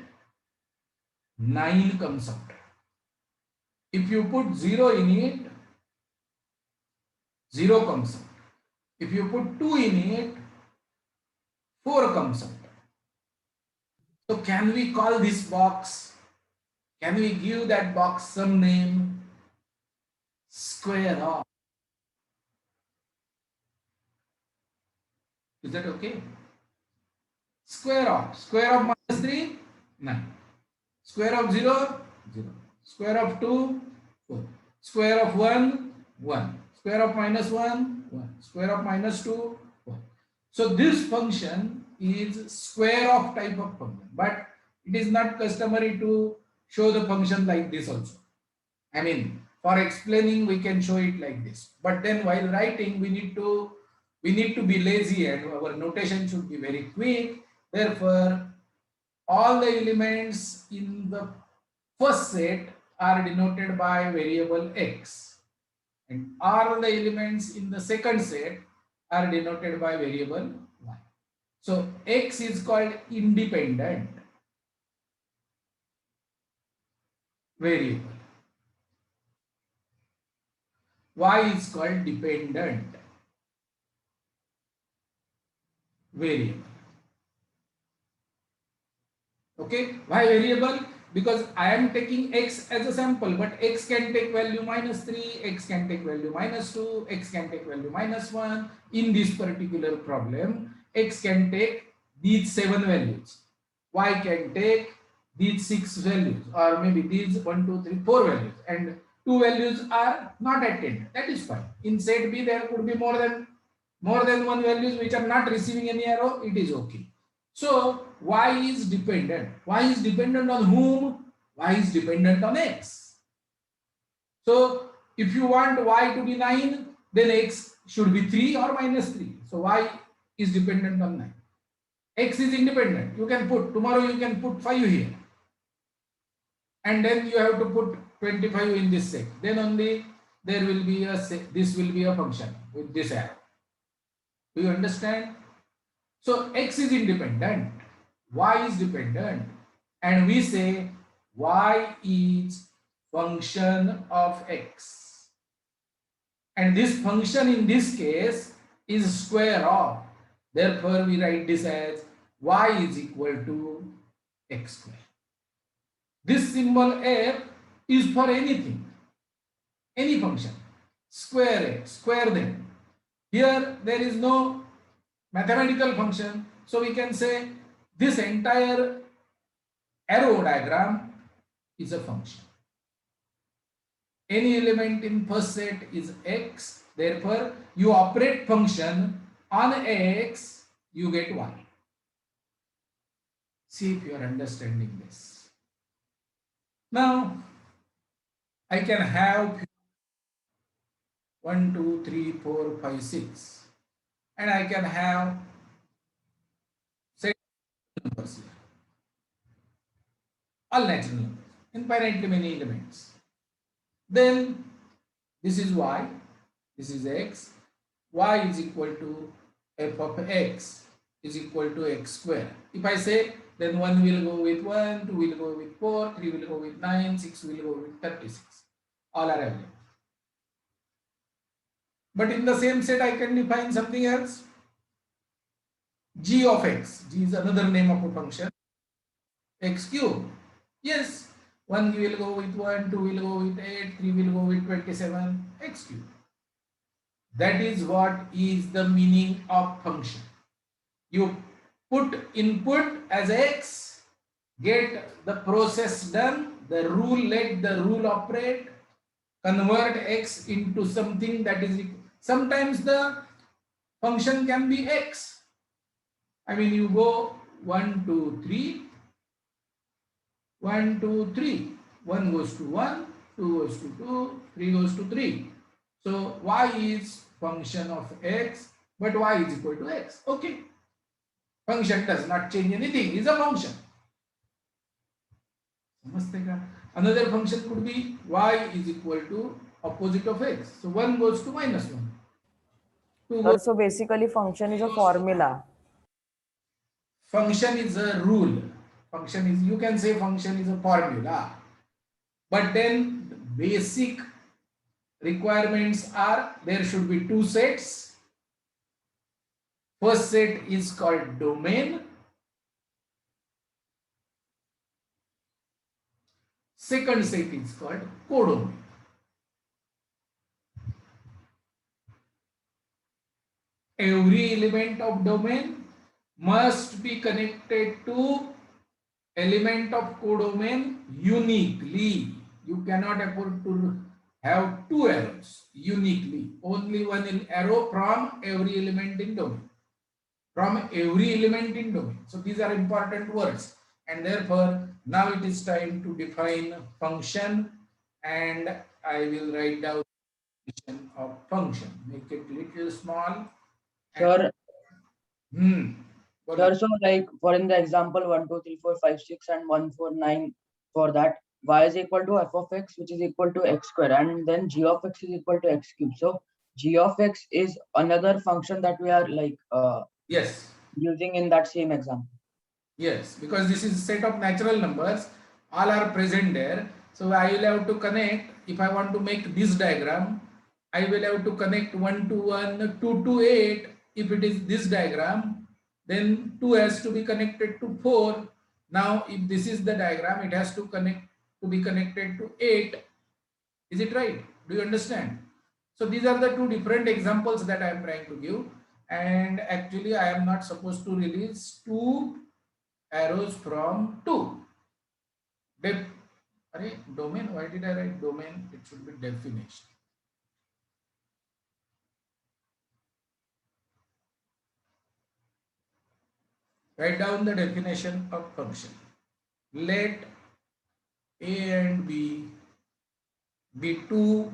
9 comes out. If you put 0 in it, 0 comes out. If you put 2 in it, 4 comes out. So can we call this box? Can we give that box some name? Square of. Is that okay? Square of -3, 9. Square of 0, 0. Square of 2, 4. Square of 1, 1. Square of -1, 1. Square of -2, 1. So this function is square of type of function, but it is not customary to show the function like this also. I mean, for explaining we can show it like this, but then while writing we need to be lazy and our notation should be very quick. Therefore, all the elements in the first set are denoted by variable x, and all the elements in the second set are denoted by variable y. So x is called independent variable, y is called dependent variable. Okay, why variable? Because I am taking x as a sample, but x can take value -3, x can take value -2, x can take value -1. In this particular problem, x can take these 7 values, y can take these 6 values, or maybe these 1, 2, 3, 4 values, and 2 values are not attained. That is fine. In set B, there could be more than one values which are not receiving any arrow. It is okay. So y is dependent. Y is dependent on whom? Y is dependent on x. So if you want y to be 9, then x should be 3 or -3. So y is dependent on 9. X is independent. You can put, tomorrow you can put 5 here. And then you have to put 25 in this set. Then only there will be this will be a function with this arrow. Do you understand? So x is independent, y is dependent, and we say y is function of x. And this function in this case is square of. Therefore, we write this as y is equal to x square. This symbol f is for anything, any function. Square it, square them. Here there is no mathematical function, so we can say this entire arrow diagram is a function. Any element in first set is x, therefore you operate function on x, you get y. See if you are understanding this. Now I can have 1, 2, 3, 4, 5, 6, and I can have set numbers here. All natural numbers, infinitely many elements. Then this is y, this is x, y is equal to f of x is equal to x square. If I say, then 1 will go with 1, 2 will go with 4, 3 will go with 9, 6 will go with 36. All are available. But in the same set, I can define something else. G of x. G is another name of a function. X cube. Yes, 1 will go with 1, 2 will go with 8, 3 will go with 27. X cube. That is what is the meaning of function. You put input as x, get the process done, the rule, let the rule operate, convert x into something that is, sometimes the function can be x. I mean, you go 1, 2, 3, 1, 2, 3, 1 goes to 1, 2 goes to 2, 3 goes to 3. So y is function of x, but y is equal to x. Okay. Function does not change anything, is a function. समझते क्या? Another function could be y is equal to opposite of x. So 1 goes to -1. 2 goes, So basically function is a formula. function is a rule. Function is, you can say function is a formula. But then the basic requirements are there should be two sets. First set is called domain. Second set is called codomain. Every element of domain must be connected to element of codomain uniquely. You cannot afford to have two arrows uniquely. Only one arrow from every element in domain. From every element in domain. So these are important words, and therefore now it is time to define function, and I will write down definition of function. Make it little small. Sir, Bola. so like for in the example 1, 2, 3, 4, 5, 6 and 1, 4, 9, for that y is equal to f of x, which is equal to x square, and then g of x is equal to x cube. So g of x is another function that we are like Yes. using in that same example. Yes, because this is a set of natural numbers, all are present there. So I will have to connect, if I want to make this diagram, I will have to connect 1 to 1, 2 to 8. If it is this diagram, then 2 has to be connected to 4. Now, if this is the diagram, it has to be connected to 8. Is it right? Do you understand? So these are the two different examples that I am trying to give. And actually, I am not supposed to release two arrows from 2. Domain, why did I write domain? It should be definition. Write down the definition of function. Let a and b be two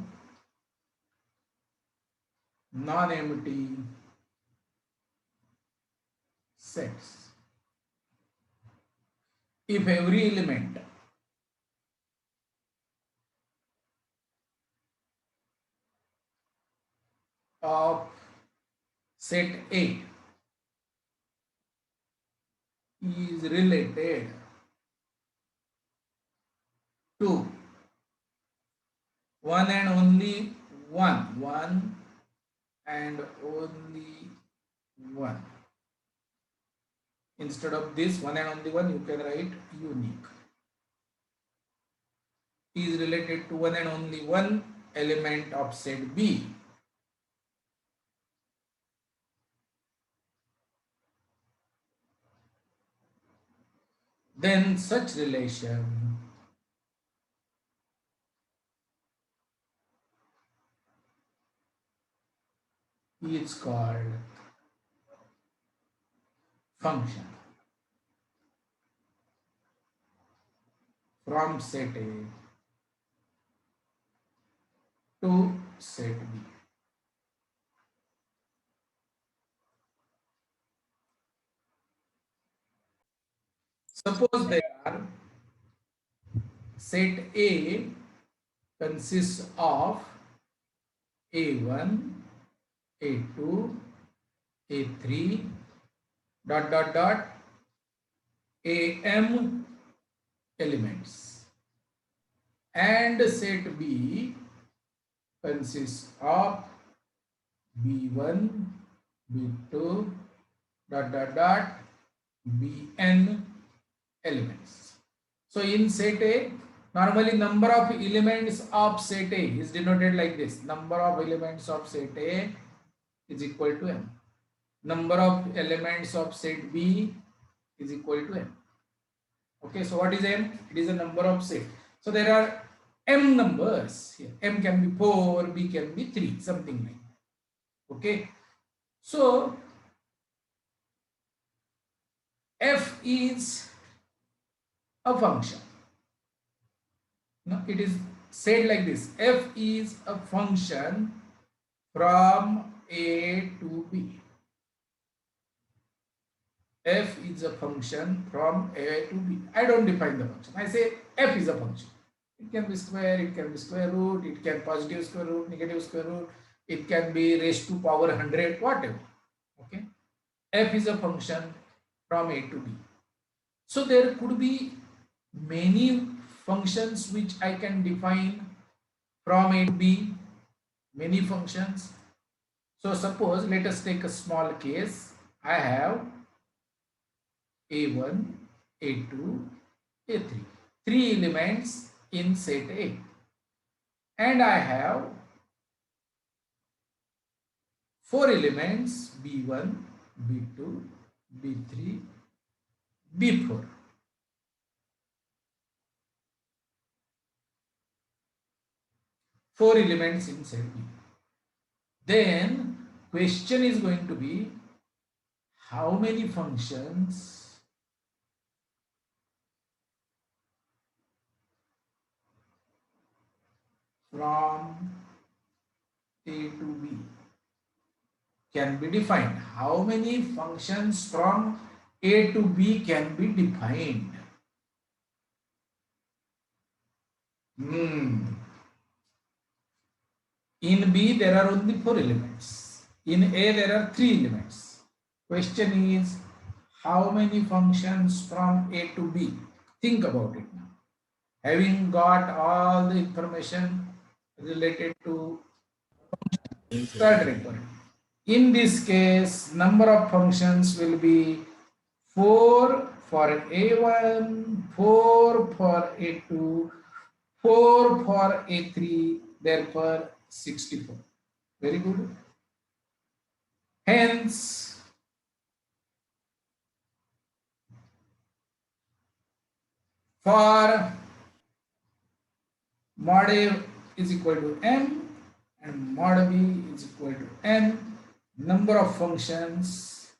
non-empty sets. If every element of set A is related to one and only one and only one. Instead of this one and only one, you can write unique. Is related to one and only one element of set B. Then such relation is called function from set A to set B. Suppose there are set A consists of A1, A2, A3, AM elements, and set B consists of B1, B2, Bn elements. So in set A, normally number of elements of set A is denoted like this. Number of elements of set A is equal to m. Number of elements of set B is equal to m. Okay, so what is m? It is a number of set. So there are m numbers here. M can be 4, B can be 3, something like that. Okay, so f is a function. Now it is said like this: f is a function from A to B. F is a function from A to B. I don't define the function. I say f is a function. It can be square, it can be square root, it can positive square root, negative square root, it can be raised to power 100, whatever. Okay. F is a function from A to B. So there could be many functions which I can define from A to B, many functions. So suppose, let us take a small case. I have A1, A2, A3, three elements in set A, and I have four elements B1, B2, B3, B4. Four elements in set B. Then question is going to be how many functions from A to B can be defined. How many functions from A to B can be defined? In B there are only four elements. In A there are three elements. Question is how many functions from A to B? Think about it now. Having got all the information related to third record. In this case, number of functions will be 4 for A1, 4 for A2, 4 for A3, therefore 64. Very good. Hence, for mod A is equal to M and mod B is equal to N, number of functions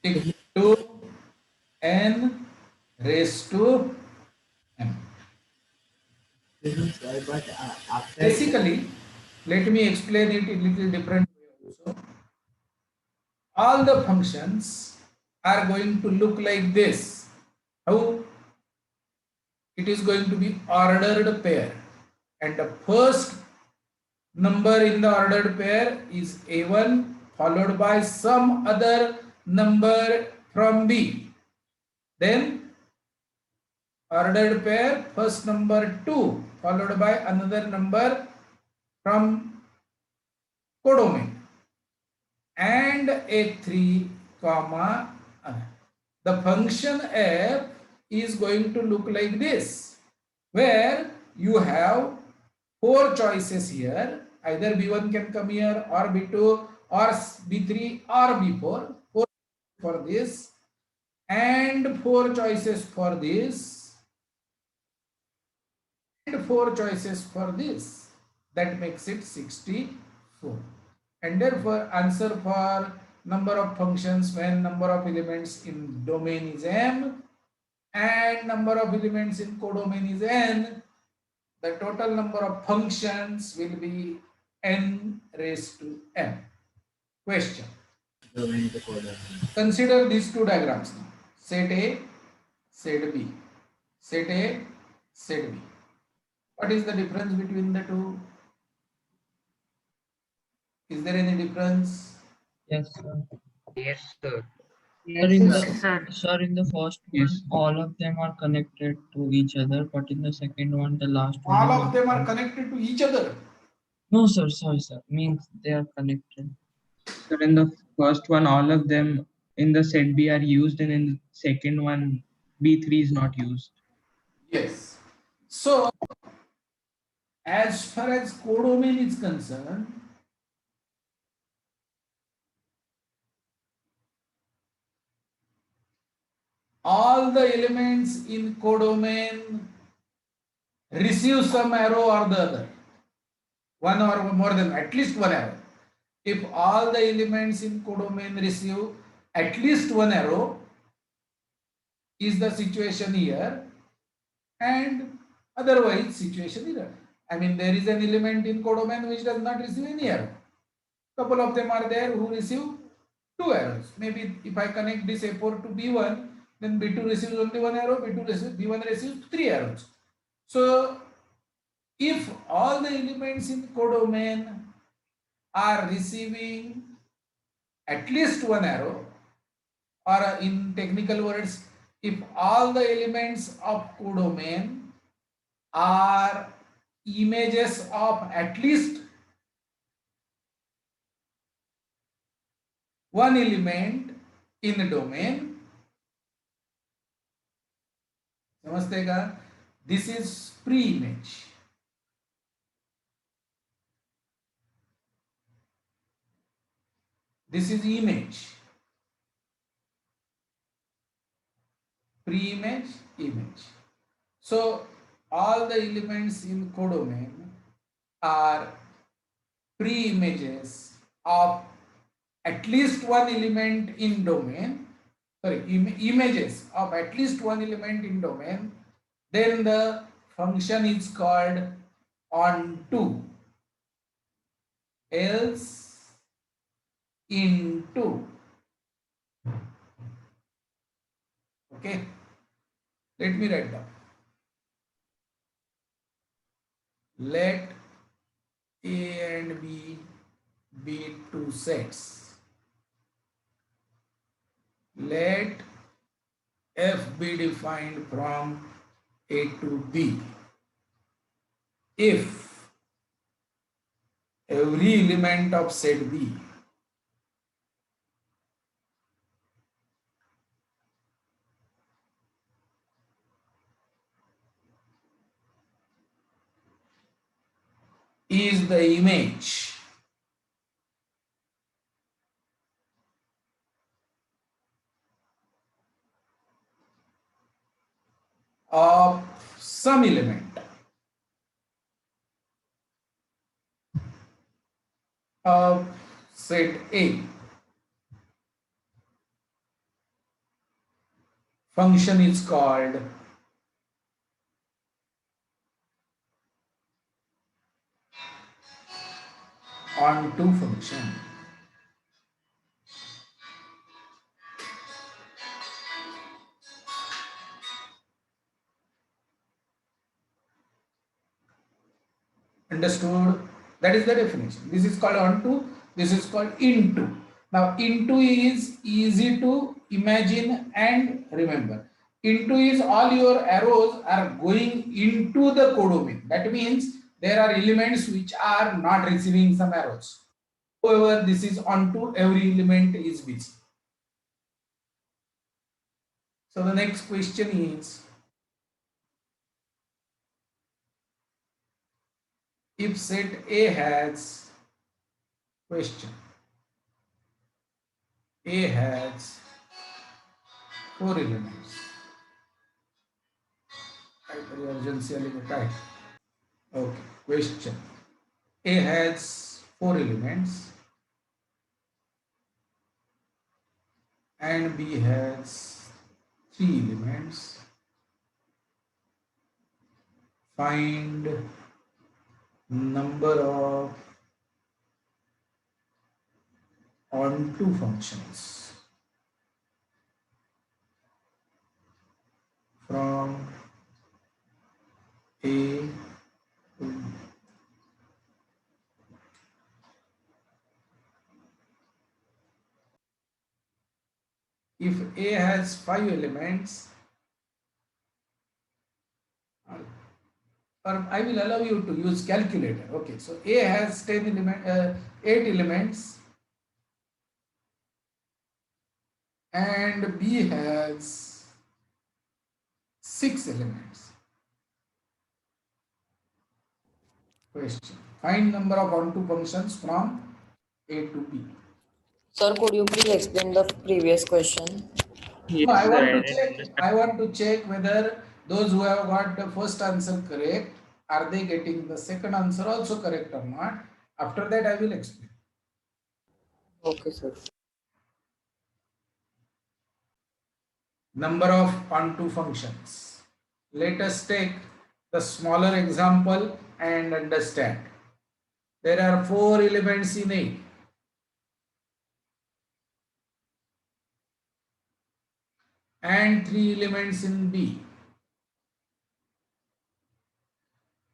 equal to N raised to M. Sir, but after Basically, let me explain it in a little different way also. All the functions are going to look like this. How? It is going to be ordered pair, and the first number in the ordered pair is A1 followed by some other number from B. Then ordered pair, first number 2 followed by another number from codomain, and A3 comma. The function f is going to look like this, where you have four choices here. Either B1 can come here, or B2, or B3, or B4. Four for this, and four choices for this, and four choices for this. That makes it 64. And therefore, answer for number of functions when number of elements in domain is M and number of elements in codomain is N, the total number of functions will be N raised to M. Question. domain to codomain. Consider these two diagrams now. Set A, set B. Set A, set B. What is the difference between the two? Is there any difference? Yes, sir. Yes, sir. Sir, in the, Yes, sir. sir, in the first one, all of them are connected to each other, but in the second one, the last one. All is of them are different. connected to each other. No, sir, sorry, sir. Means they are connected. Sir, in the first one, all of them in the set B are used, and in the second one, B3 is not used. Yes. So, as far as codomain is concerned, all the elements in codomain receive some arrow or the other. One or more than at least one arrow. If all the elements in codomain receive at least one arrow, is the situation here, and otherwise situation error. I mean, there is an element in codomain which does not receive any error. Couple of them are there who receive 2 errors. Maybe if I connect this A4 to B1, then B2 receives only 1 error, B1 receives 3 errors. So if all the elements in codomain are receiving at least 1 arrow, or in technical words, if all the elements of codomain are images of at least one element in the domain, समझतेगा? This is pre-image. This is image. Pre-image, image. So all the elements in codomain are pre-images of at least one element in domain, images of at least one element in domain, then the function is called onto, else into. Okay, let me write down. Let A and B be 2 sets. Let F be defined from A to B if every element of set B is the image of some element of set A. Function is called onto function. Understood? That is the definition. This is called onto, this is called into. Now into is easy to imagine and remember. Into is all your arrows are going into the codomain. That means there are elements which are not receiving some arrows. However, this is onto, every element is busy. So the next question is, if set A has question, A has 4 elements. Urgency okay. Question. A has 4 elements and B has 3 elements. Find number of onto functions from A to B. If A has 5 elements, or I will allow you to use calculator. Okay, so A has 8 elements and B has 6 elements. Question. Find number of onto functions from A to B. Sir, could you please explain the previous question? Yes, No, sir, I didn't understand. I want to check whether those who have got the first answer correct, are they getting the second answer also correct or not? After that, I will explain. Okay, sir. number of onto functions. Let us take the smaller example and understand. There are 4 elements in A. And 3 elements in B.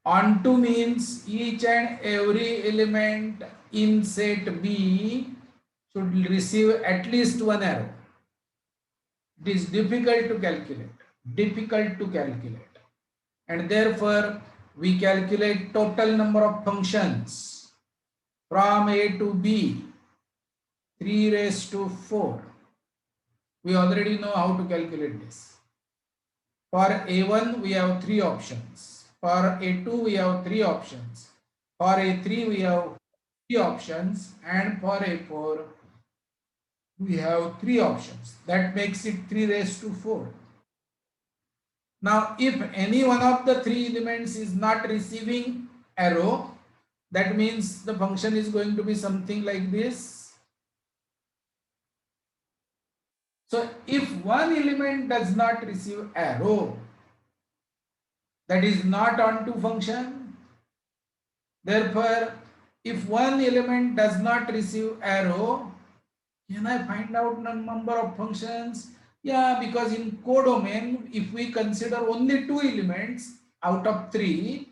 Onto means each and every element in set B should receive at least one arrow. It is difficult to calculate. And therefore, we calculate total number of functions from A to B, 3 raised to 4. We already know how to calculate this. For A1, we have 3 options. For A2, we have 3 options. For A3, we have 3 options. And for A4, we have 3 options. That makes it 3 raised to 4. Now, if any one of the 3 elements is not receiving arrow, that means the function is going to be something like this. So, if one element does not receive arrow, that is not onto function. Therefore, if one element does not receive arrow, can I find out the number of functions? Yeah, because in codomain, if we consider only 2 elements out of 3,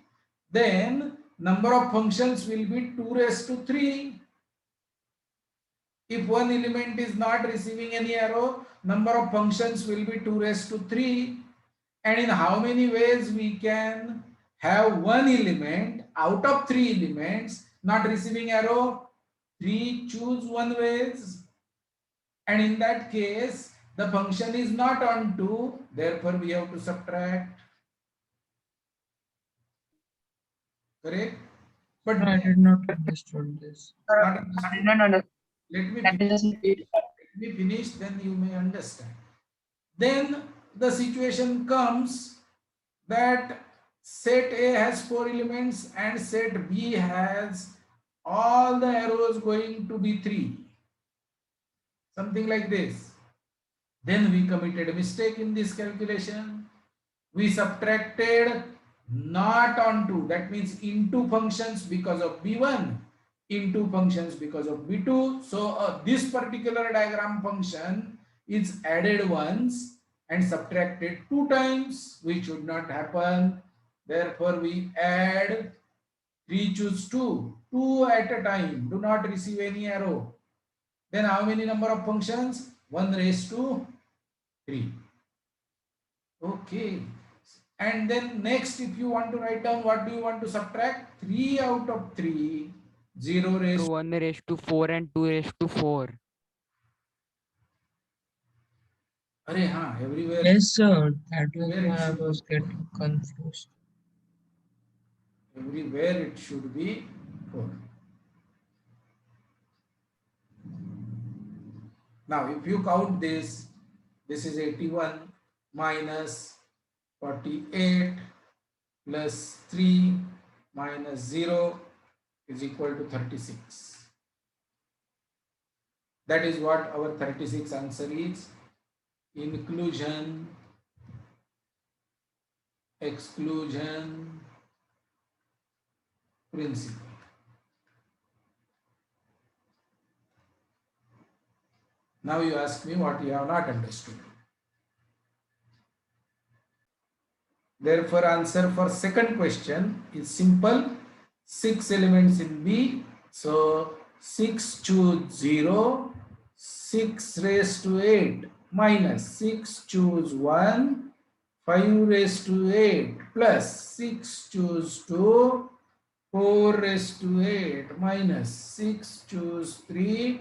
then number of functions will be 2 raised to 3. If one element is not receiving any arrow, number of functions will be 2 raised to 3. And in how many ways we can have one element out of 3 elements not receiving arrow? 3 choose one ways. And in that case, the function is not onto, therefore we have to subtract. Correct? But I did not understand this. not I understood. did not understand. Let me That is finish, then you may understand. Then the situation comes that set A has 4 elements and set B has all the arrows going to be 3. Something like this. Then we committed a mistake in this calculation. We subtracted not onto, that means into functions because of B1, into functions because of B2. So this particular diagram function is added once and subtracted 2 times, which should not happen. Therefore, we add 3 choose 2, 2 at a time, do not receive any arrow. Then how many number of functions? 1 raised to 3. Okay. And then next, if you want to write down what do you want to subtract? 3 out of 3, 0 raised So 1 raised to 4 and 2 raised to 4. Arey, हाँ, everywhere. Yes, sir. That was Where it why I should was be. getting confused. Everywhere it should be 4. Now, if you count this, this is 81 minus 48 plus 3 minus 0 is equal to 36. That is what our 36 answer is. Inclusion, exclusion principle. Now you ask me what you have not understood. Therefore, answer for second question is simple. 6 elements in B. So 6 choose 0, 6 raised to 8 minus 6 choose 1, 5 raised to 8 plus 6 choose 2, 4 raised to 8 minus 6 choose 3,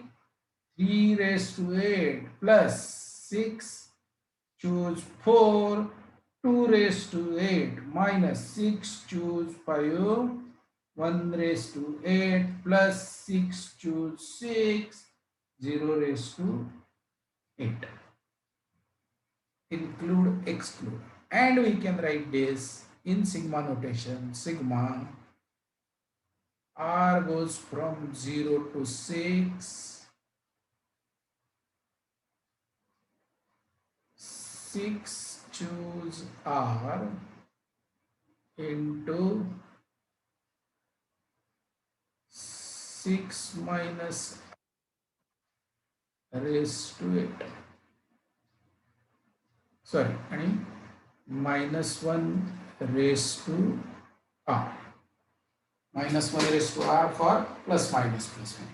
3 raised to 8 plus 6 choose 4, 2 raised to 8 minus 6 choose 5, 1 raised to 8 plus 6 choose 6, 0 raised to 8. Include, exclude. And we can write this in sigma notation. Sigma R goes from 0 to 6. 6 choose R into 6 minus raised to 8. Sorry, and minus 1 raised to R. Minus 1 raised to R for plus minus plus minus.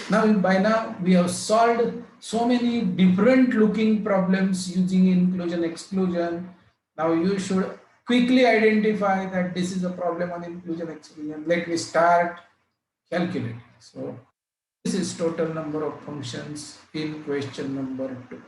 Now, by now we have solved so many different looking problems using inclusion exclusion. Now you should quickly identify that this is a problem on inclusion exclusion. Let me start calculating. So this is total number of functions in question number 2.